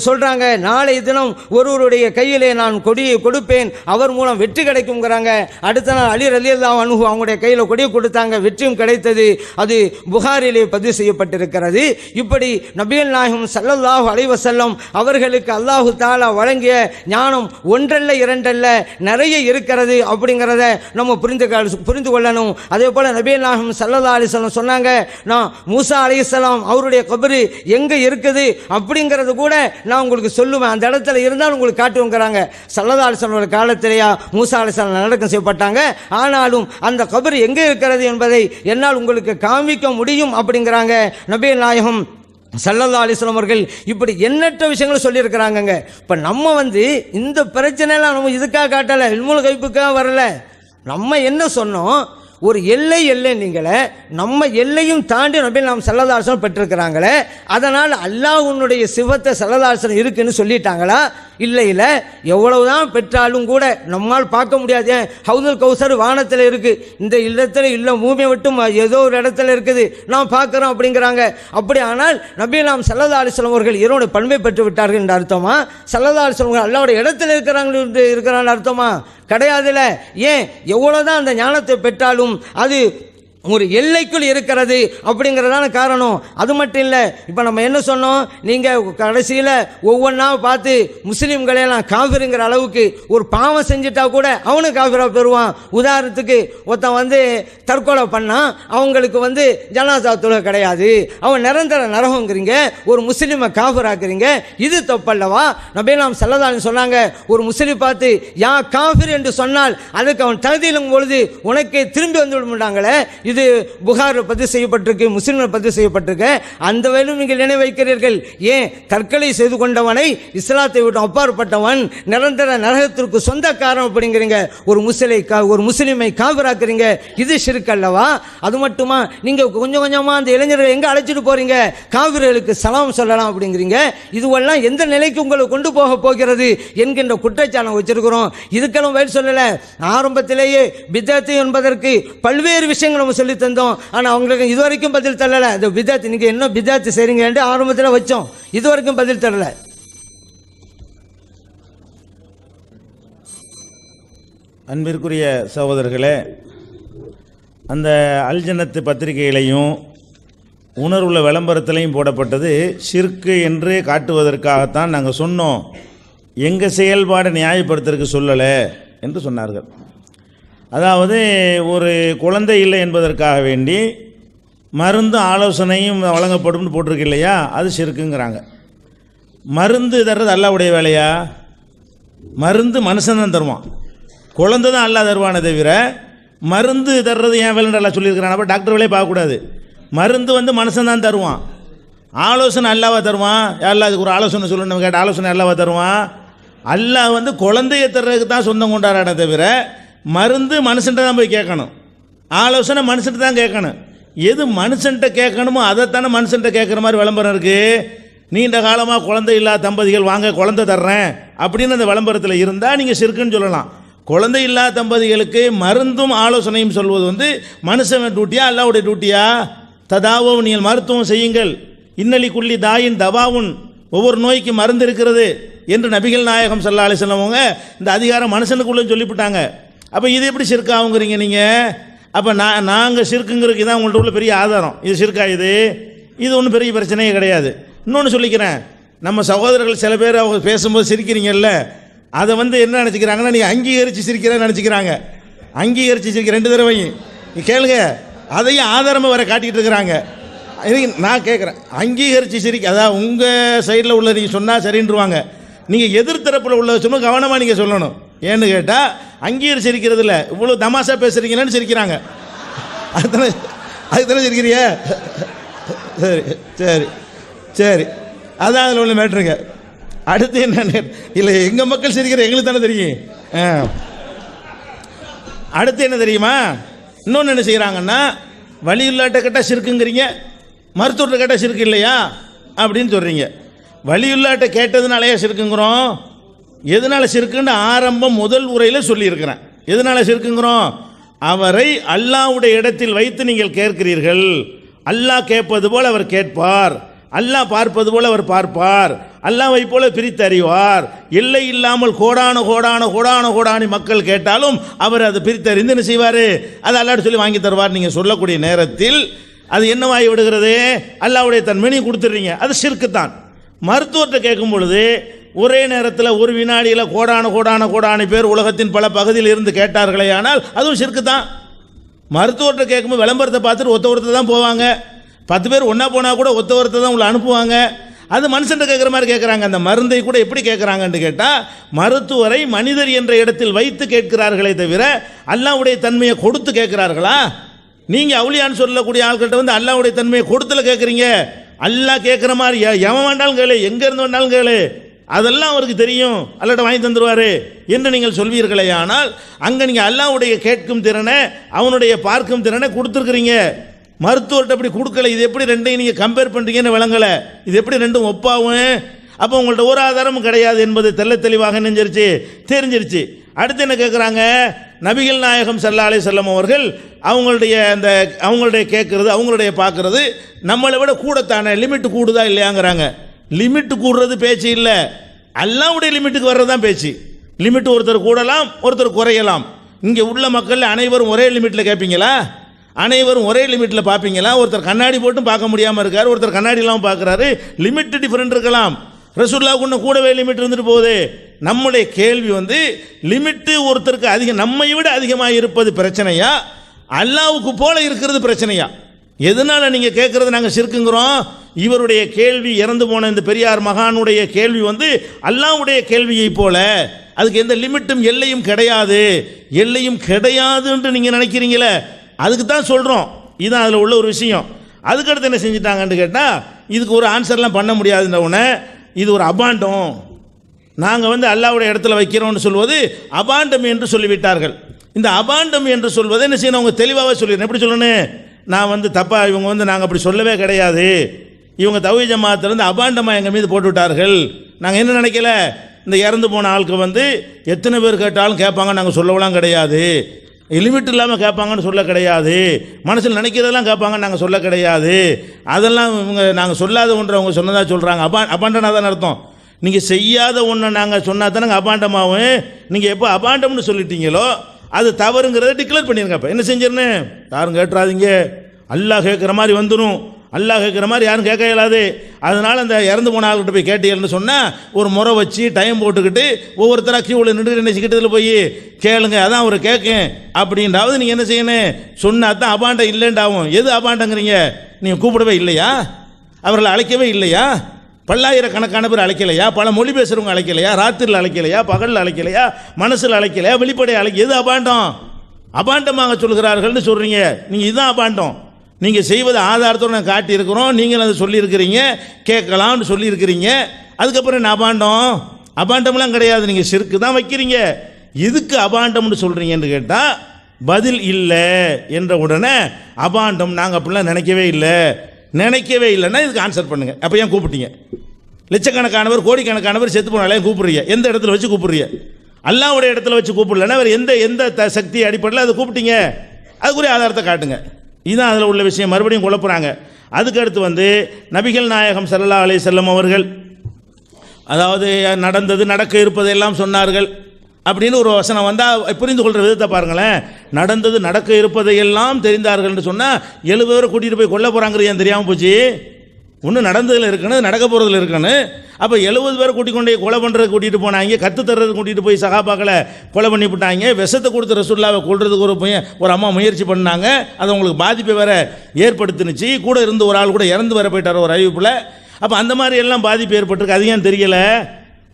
சொல்றாங்க, நாளை தினம் ஒருவருடைய கையிலே நான் கொடியை கொடுப்பேன், அவர் மூலம் வெற்றி கிடைக்கும்ங்கிறாங்க. அடுத்த நாள் அலி ரலியல்லாஹு அன்ஹு அவங்களுடைய கையில் கொடியை கொடுத்தாங்க, வெற்றியும் கிடைத்தது. அது புகாரிலே பதிவு செய்யப்பட்டிருக்கிறது. இப்படி நபிகள் நாயகம் ஸல்லல்லாஹு அலைஹி வஸல்லம் அவர்களுக்கு அல்லாஹு தஆலா வழங்கிய ஞானம் ஒன்றல்ல இரண்டல்ல நிறைய இருக்கிறது அப்படிங்கிறத நம்ம புரிந்து கொள்ளணும். அதே போல நபிகள் நாயகம் ஸல்லல்லாஹு அலைஹி வஸல்லம் சொன்னாங்க, நான் மூசா அலைஹிஸ்ஸலாம் அவருடைய கபரு எங்க இருக்குது அப்படிங்கிறது கூட நான் உங்களுக்கு சொல்லுவேன், அந்த இடத்துல இருந்தாலும் உங்களுக்கு காட்டுவோங்கிறாங்க. ஸல்லல்லாஹு அலைஹி வஸல்லம் காலத்திலேயா மூசா அலைஹிஸ்ஸலாம் நல்லடக்கம் செய்யப்பட்டாங்க. ஆனாலும் அந்த கபர் எங்கே இருக்கிறது என்பதை என்னால் உங்களுக்கு காமிக்க முடியும் அப்படிங்கிறாங்க நபிகள் நாயகம் ஸல்லல்லாஹு அலைஹி வஸல்லம் அவர்கள். இப்படி எண்ணற்ற விஷயங்களை சொல்லியிருக்கிறாங்கங்க. இப்போ நம்ம இந்த பிரச்சனைலாம் நம்ம இதுக்காக காட்டலை, இல்முல் கைப்புக்காக வரல. நம்ம என்ன சொன்னோம், ஒரு எல்லை நீங்களே, நம்ம எல்லையும் தாண்டி நபிகள் ஸல்லல்லாஹு அலைஹி வஸல்லம் பெற்றிருக்கிறாங்களே, அதனால் அல்லாஹ்வுடைய சிவத்தை ஸல்லல்லாஹு அலைஹி வஸல்லம் இருக்குன்னு சொல்லிட்டாங்களா? இல்லை, எவ்வளவுதான் பெற்றாலும் கூட நம்மால் பார்க்க முடியாது. ஹவுதுல் கௌசர் வானத்தில் இருக்கு, இந்த இடத்துல இல்லை, பூமியை விட்டும் ஏதோ ஒரு இடத்துல இருக்குது, நான் பார்க்குறோம் அப்படிங்கிறாங்க. அப்படி ஆனால் நபிகள் ஸல்லல்லாஹு அலைஹி வஸல்லம் அவர்கள் இறைவனுடைய பண்பை பெற்று விட்டார்கள் என்று அர்த்தமா? ஸல்லல்லாஹு அலைஹி வஸல்லம் அல்லாஹ்வுடைய இடத்துல இருக்கிறாங்கன்னு அர்த்தமா? கிடையாதுல. ஏன்? எவ்வளோதான் அந்த ஞானத்தை பெற்றாலும் அது ஒரு எல்லைக்குள் இருக்கிறது அப்படிங்கிறதான காரணம். அது மட்டும் இல்லை, இப்போ நம்ம என்ன சொன்னோம், நீங்கள் கடைசியில் ஒவ்வொன்றா பார்த்து முஸ்லீம்களையெல்லாம் காஃபிருங்கிற அளவுக்கு ஒரு பாவம் செஞ்சுட்டா கூட அவனும் காஃபிராக பெறுவான். உதாரணத்துக்கு ஒருத்தன் தற்கொலை பண்ணால் அவங்களுக்கு ஜனாசா தொழுகை கிடையாது, அவன் நிரந்தர நரகங்கிறீங்க, ஒரு முஸ்லீமை காஃபிராக்குறீங்க, இது தப்பல்லவா? நபிகள் ஸல்லல்லாஹு அலைஹி சொன்னாங்க, ஒரு முஸ்லீம் பார்த்து யா காஃபிர் என்று சொன்னால் அதுக்கு அவன் தகுதியிலும் பொழுது உனக்கே திரும்பி வந்து விடுமாட்டாங்களே, இது இது புகார் பதிவு செய்யப்பட்டிருக்கு, முஸ்லிம்கள் பதிவு செய்யப்பட்டிருக்கு. அந்த வேலும் நீங்கள் நினைவு வைக்கிறீர்கள். ஏன் தற்கொலை செய்து கொண்டவனை இஸ்லாத்தை விட்டு அப்பாற்பட்டவன் நிரந்தர நரகத்திற்கு சொந்தக்காரன் அப்படிங்கிறீங்க. ஒரு முஸ்லிமை காபிராக்குறீங்க. இது ஷிர்க் அல்லவா? அது மட்டுமா, நீங்க கொஞ்சம் கொஞ்சமா அந்த இளைஞர்கள் எங்க அழைச்சிட்டு போறீங்க? காபிர்களுக்கு சலாம் சொல்லலாம் அப்படிங்கிறீங்க. இதுவெல்லாம் எந்த நிலைக்கு உங்களை கொண்டு போக போகிறது என்கின்ற குற்றச்சாட்டு வச்சிருக்கிறோம். இதுக்கெல்லாம் வேறு சொல்லல. ஆரம்பத்திலேயே பிதத்து என்பதற்கு பல்வேறு விஷயங்கள் நம்ம சொல்லி தந்தோம். ஆனால் அவங்களுக்கு இதுவரைக்கும் பதில் தரல. இந்த பிதத்து நீங்க என்ன பிதத்து செய்றீங்க என்று ஆரம்பத்தில் வச்சோம், இதுவரைக்கும் பதில் தரல. அன்பிற்குரிய சகோதரர்களே, அந்த அல்ஜன்னத்து பத்திரிகையிலையும் உணர்வுள்ள விளம்பரத்திலையும் போடப்பட்டது ஷிர்க்கு என்று காட்டுவதற்காகத்தான் நாங்கள் சொன்னோம். எங்கள் செயல்பாடை நியாயப்படுத்துறதுக்கு சொல்லலை என்று சொன்னார்கள். அதாவது ஒரு குழந்தை இல்லை என்பதற்காக வேண்டி மருந்து ஆலோசனையும் வழங்கப்படும் போட்டிருக்கு இல்லையா, அது ஷிர்க்குங்கிறாங்க. மருந்து தர்றது அல்லாஹ்வுடைய வேலையா? மருந்து மனுஷன் தான் தருவான், குழந்தை தான் அல்லாஹ் தருவானே தவிர மருந்து தர்றது ஏன் வேலைன்னு எல்லாம் சொல்லியிருக்கிறான். அப்போ டாக்டர் வேலையை பார்க்கக்கூடாது. மருந்து மனுஷன் தான் தருவான். ஆலோசனை அல்லாஹ்வா தருவான். அல்லாஹ் அதுக்கு ஒரு ஆலோசனை சொல்லணும் கேட்ட ஆலோசனை அல்லாஹ்வா தருவான். அல்லாஹ் குழந்தையை தர்றதுக்கு தான் சொந்தம் கொண்டாடானே தவிர மருந்து மனுஷன்ட்ட தான் போய் கேட்கணும், ஆலோசனை மனுஷன்ட்ட தான் கேட்கணும். எது மனுஷன்ட்ட கேட்கணுமோ அதைத்தானே மனுஷன்ட்ட கேட்குற மாதிரி விளம்பரம் இருக்குது. நீண்ட காலமாக குழந்தை இல்லாத தம்பதிகள் வாங்க குழந்தை தர்றேன் அப்படின்னு அந்த விளம்பரத்தில் இருந்தால் நீங்கள் ஷிர்க்குன்னு சொல்லலாம். குழந்தை இல்லாத தம்பதிகளுக்கு மருந்தும் ஆலோசனையும் சொல்வது மனுஷன் டியூட்டியா அல்லாஹ்வுடைய டியூட்டியா? ததாவும் நீங்கள் மருத்துவம் செய்யுங்கள், இன்னலி குள்ளி தாயின் தவாவுன், ஒவ்வொரு நோய்க்கு மருந்து இருக்கிறது என்று நபிகள் நாயகம் ஸல்லல்லாஹு அலைஹி வஸல்லம் அவங்க இந்த அதிகாரம் மனுஷனுக்குள்ளே சொல்லிவிட்டாங்க. அப்போ இது எப்படி ஷிர்காவுங்கிறீங்க நீங்கள்? அப்போ நாங்கள் ஷிர்க்குங்கிறதுக்கு தான் உங்கள்ட்ட உள்ள பெரிய ஆதாரம். இது ஷிர்கா? இது ஒன்றும் பெரிய பிரச்சனையே கிடையாது. இன்னொன்று சொல்லிக்கிறேன், நம்ம சகோதரர்கள் சில பேர் அவங்க பேசும்போது சிரிக்கிறீங்கல்ல, அதை என்ன நினச்சிக்கிறாங்கன்னா நீங்கள் அங்கீகரித்து சிரிக்கிறேன்னு நினச்சிக்கிறாங்க. அங்கீகரித்து சிரிக்கிற 2 தடவையும் கேளுங்க, அதையும் ஆதாரமாக வர காட்டிகிட்டு இருக்கிறாங்க. நான் கேட்குறேன், அங்கீகரித்து சிரிக்க அதான் உங்கள் சைடில் உள்ள நீங்கள் சொன்னால் சரின்றுவாங்க. நீங்கள் எதிர்த்தரப்பில் உள்ள சொன்னால் கவனமாக நீங்கள் சொல்லணும். ஏன்னு கேட்டால் அங்கீகரித்து சிரிக்கிறது இல்லை, இவ்வளோ தமாஷா பேசுகிறீங்கன்னு சிரிக்கிறாங்க. அதுதானே சிரிக்கிறிய? சரி சரி சரி, அதான் அதில் உள்ள மேட்ருங்க. அடுத்து என்ன இல்லை, எங்கள் மக்கள் சிரிக்கிற எங்களுக்கு தானே தெரியும். அடுத்து என்ன தெரியுமா? இன்னொன்று என்ன செய்கிறாங்கன்னா, வலியுல்லாட்ட கேட்டால் ஷிர்க்குங்கிறீங்க, மருத்துவர்கிட்ட கேட்டால் ஷிர்க்கு இல்லையா அப்படின்னு சொல்கிறீங்க. வலியுல்லாட்ட கேட்டதுனாலயே ஷிர்க்குங்கிறோம். எதனால் ஷிர்க்குன்னு ஆரம்பம் முதல் உரையில் சொல்லியிருக்கிறேன். எதனால் ஷிர்க்குங்கிறோம்? அவரை அல்லாஹ்வுடைய இடத்தில் வைத்து நீங்கள் கேட்கிறீர்கள். அல்லாஹ் கேட்பது போல் அவர் கேட்பார், அல்லாஹ் பார்ப்பது போல் அவர் பார்ப்பார், அல்லாஹ்வை போல பிரித்து அறிவார். எல்லை இல்லாமல் கோடான கோடான கோடான கோடானி மக்கள் கேட்டாலும் அவர் அதை பிரித்து அறிந்து என்ன செய்வார்? அது அல்லாஹ்ட்ட சொல்லி வாங்கி தருவார். நீங்கள் சொல்லக்கூடிய நேரத்தில் அது என்னவாகி விடுகிறது? அல்லாஹ்வுடைய தன்மை நீங்கள் கொடுத்துட்றீங்க. அது ஷிர்க்கு தான். மருத்துவர்கிட்ட கேட்கும் பொழுது ஒரே நேரத்தில் ஒரு வினாடியில் கோடான கோடான கோடானி பேர் உலகத்தின் பல பகுதியில் இருந்து கேட்டார்களே, ஆனால் அதுவும் ஷிர்க்கு தான். மருத்துவர்கிட்ட கேட்கும்போது விளம்பரத்தை பார்த்துட்டு ஒருத்தர் தான் போவாங்க. 10 பேர் ஒன்றா போனால் கூட ஒருத்தர் தான் உங்களை அனுப்புவாங்க. அது மனுஷன்ட்ட கேட்குற மாதிரி கேட்குறாங்க. அந்த மருந்தை கூட எப்படி கேட்குறாங்கன்னு கேட்டால், மருத்துவரை மனிதர் என்ற இடத்தில் வைத்து கேட்கிறார்களே தவிர அல்லாஹ்வுடைய தன்மையை கொடுத்து கேட்கிறார்களா? நீங்கள் அவுலியான்னு சொல்லக்கூடிய ஆட்கள்கிட்ட அல்லாஹ்வுடைய தன்மையை கொடுத்துல கேட்குறீங்க. அல்லாஹ் கேட்குற மாதிரி எவன் வேண்டாலும் கேளு, எங்கேருந்து வேண்டாலும் கேளு, அதெல்லாம் அவருக்கு தெரியும், அல்லாஹ்ட்ட வாங்கி தந்துடுவார் என்று நீங்கள் சொல்வீர்களே. ஆனால் அங்கே நீங்கள் அல்லாஹ்வுடைய கேட்கும் திறனை, அவனுடைய பார்க்கும் திறனை கொடுத்துருக்குறீங்க. மருத்துவர்கிட்ட அப்படி கொடுக்கல. இது எப்படி ரெண்டையும் நீங்கள் கம்பேர் பண்ணுறீங்கன்னு விளங்கலை. இது எப்படி ரெண்டும் ஒப்பாவும்? அப்போ உங்கள்ட்ட ஒரு ஆதாரமும் கிடையாது என்பது தெள்ள தெளிவாக தெரிஞ்சிருச்சு. அடுத்து என்ன கேட்குறாங்க? நபிகள் நாயகம் ஸல்லல்லாஹு அலைஹி வஸல்லம் அவர்கள் அவங்களுடைய கேட்குறது, அவங்களுடைய பார்க்குறது நம்மளை விட கூடத்தானே, லிமிட்டு கூடுதா இல்லையாங்கிறாங்க. லிமிட்டு கூடுறது பேச்சு இல்லை, அல்லாஹ்வுடைய லிமிட்டுக்கு வர்றது தான் பேச்சு. லிமிட்டு ஒருத்தர் கூடலாம், ஒருத்தர் குறையலாம். இங்கே உள்ள மக்கள் அனைவரும் ஒரே லிமிட்டில் கேட்பீங்களா? அனைவரும் ஒரே லிமிட்டில் பார்ப்பீங்களா? ஒருத்தர் கண்ணாடி போட்டும் பார்க்க முடியாமல் இருக்கார், ஒருத்தர் கண்ணாடி இல்லாமல் பார்க்குறாரு. லிமிட்டு டிஃப்ரெண்ட் இருக்கலாம். ரசூலுல்லாஹ்வுக்கு கூடவே லிமிட் இருந்துட்டு போகுது. நம்முடைய கேள்வி லிமிட்டு ஒருத்தருக்கு அதிகம், நம்மை விட அதிகமாக இருப்பது பிரச்சனையா, அல்லாஹ்வுக்கு போல இருக்கிறது பிரச்சனையா? எதனால நீங்கள் கேட்குறது நாங்கள் ஷிர்க்குங்கிறோம்? இவருடைய கேள்வி, இறந்து போன இந்த பெரியார் மகானுடைய கேள்வி அல்லாஹ்வுடைய கேள்வியை போல, அதுக்கு எந்த லிமிட்டும் எல்லையும் கிடையாது. எல்லையும் கிடையாது என்று நீங்கள் நினைக்கிறீங்களே, அதுக்கு தான் சொல்கிறோம். இதுதான் அதில் உள்ள ஒரு விஷயம். அதுக்கடுத்து என்ன செஞ்சிட்டாங்கன்னு கேட்டால், இதுக்கு ஒரு ஆன்சர்லாம் பண்ண முடியாதுன்ற உடனே இது ஒரு அபாண்டம், நாங்கள் அல்லாஹ்வுடைய இடத்துல வைக்கிறோம்னு சொல்வது அபாண்டம் என்று சொல்லிவிட்டார்கள். இந்த அபாண்டம் என்று சொல்வதை என்ன செய்யணும், அவங்க தெளிவாகவே சொல்லிடுறேன். எப்படி சொல்லணும், நான் தப்பாக இவங்க நாங்கள் அப்படி சொல்லவே கிடையாது, இவங்க தௌஹீத் ஜமாஅத்திலிருந்து அபாண்டமாக எங்கள் மீது போட்டு விட்டார்கள். நாங்கள் என்ன நினைக்கல, இந்த இறந்து போன ஆளுக்கு எத்தனை பேர் கேட்டாலும் கேட்பாங்க, நாங்கள் சொல்லலாம் கிடையாது, லிமிட் இல்லாமல் கேட்பாங்கன்னு சொல்ல கிடையாது, மனசில் நினைக்கிறதெல்லாம் கேட்பாங்கன்னு நாங்கள் சொல்ல கிடையாது, அதெல்லாம் இவங்க நாங்கள் சொல்லாத ஒன்றை அவங்க சொன்னதாக சொல்கிறாங்க. அபாண்டனாக தான் அர்த்தம். நீங்கள் செய்யாத ஒன்றை நாங்கள் சொன்னா தானே அபாண்டமாகவும், நீங்கள் எப்போ அபாண்டம்னு சொல்லிட்டீங்களோ அது தவறுங்கிறத டிக்ளேர் பண்ணிருங்க. அப்போ என்ன செஞ்சிருன்னு யாரும் கேட்டுறாதீங்க, அல்லாஹ் கேட்குற மாதிரி வந்துடும், அல்லாஹ் கேட்குற மாதிரி யாரும் கேட்க இயலாது. அதனால் அந்த இறந்து போன ஆள்கிட்ட போய் கேட்டீங்கன்னு சொன்னால் ஒரு முறை வச்சு டைம் போட்டுக்கிட்டு ஒவ்வொருத்தராக கியூவில் நின்று என்ன கிட்டத்தில் போய் கேளுங்க, அதான் அவர் கேட்கும் அப்படின்றாவது நீங்கள் என்ன செய்யணும், சொன்னா தான் அபாண்டம் இல்லைண்டாவும். எது அபாண்டங்கிறீங்க, நீங்கள் கூப்பிடவே இல்லையா, அவர்களை அழைக்கவே இல்லையா, பல்லாயிரக்கணக்கான பேர் அழைக்கலையா, பல மொழி பேசுகிறவங்க அழைக்கலையா, ராத்திரியில் அழைக்கலையா, பகலில் அழைக்கலையா, மனசில் அழைக்கலையா, வெளிப்படை எது அபாண்டம், அபாண்டமாக சொல்கிறார்கள்னு சொல்கிறீங்க. நீங்கள் இதுதான் அபாண்டம். நீங்கள் செய்வது ஆதாரத்தோடு நான் காட்டியிருக்கிறோம், நீங்கள் அதை சொல்லியிருக்கிறீங்க, கேட்கலாம்னு சொல்லியிருக்கிறீங்க, அதுக்கப்புறம் என்ன அபாண்டம், அபாண்டம்லாம் கிடையாது, நீங்கள் ஷிர்க்கு தான் வைக்கிறீங்க. இதுக்கு அபாண்டம்னு சொல்கிறீங்கன்னு கேட்டால் பதில் இல்லை என்ற உடனே அபாண்டம் நாங்கள் அப்படிலாம் நினைக்கவே இல்லைன்னா இதுக்கு ஆன்சர் பண்ணுங்க. அப்போ ஏன் கூப்பிட்டீங்க, லட்சக்கணக்கானவர் கோடிக்கணக்கானவர் செத்து போனாலே கூப்பிடுறீங்க, எந்த இடத்துல வச்சு கூப்பிடுறீங்க, அல்லாஹ்வுடைய இடத்துல வச்சு கூப்பிடலன்னா வேறு எந்த சக்தி அடிப்படையில் அதை கூப்பிட்டீங்க, அதுக்குரிய ஆதாரத்தை காட்டுங்க. இதுதான் அதில் உள்ள விஷயம். மறுபடியும் குழப்புறாங்க. அதுக்கு அடுத்து நபிகள் நாயகம் ஸல்லல்லாஹு அலைஹி வஸல்லம் அவர்கள் அதாவது நடந்தது நடக்க இருப்பதெல்லாம் சொன்னார்கள் அப்படின்னு ஒரு வசனம் வந்தால் புரிந்து கொள்கிற விதத்தை பாருங்களேன். நடந்தது நடக்க இருப்பதையெல்லாம் தெரிந்தார்கள்னு சொன்னால் 70 பேரை கூட்டிகிட்டு போய் கொல்ல போகிறாங்கிறது ஏன் தெரியாமல் போச்சு, ஒன்று நடந்ததில் இருக்கணும், நடக்க போகிறதுல இருக்கணும். அப்போ 70 பேரை கூட்டிக் கொண்டு கொலை பண்ணுறது கூட்டிகிட்டு போனாங்க, கற்று தர்றது கூட்டிகிட்டு போய் சகாபாக்களை கொலை பண்ணி விட்டாங்க, விஷத்தை கொடுத்து ரசூலுல்லாவை கொல்றதுக்கு ஒரு அம்மா முயற்சி பண்ணாங்க, அது அவங்களுக்கு பாதிப்பை வேற ஏற்படுத்தினுச்சு, கூட இருந்து ஒரு ஆள் கூட இறந்து வர போயிட்டார் ஒரு அறிவிப்பில். அப்போ அந்த மாதிரி எல்லாம் பாதிப்பு ஏற்பட்டிருக்கு, அது ஏன் தெரியலை.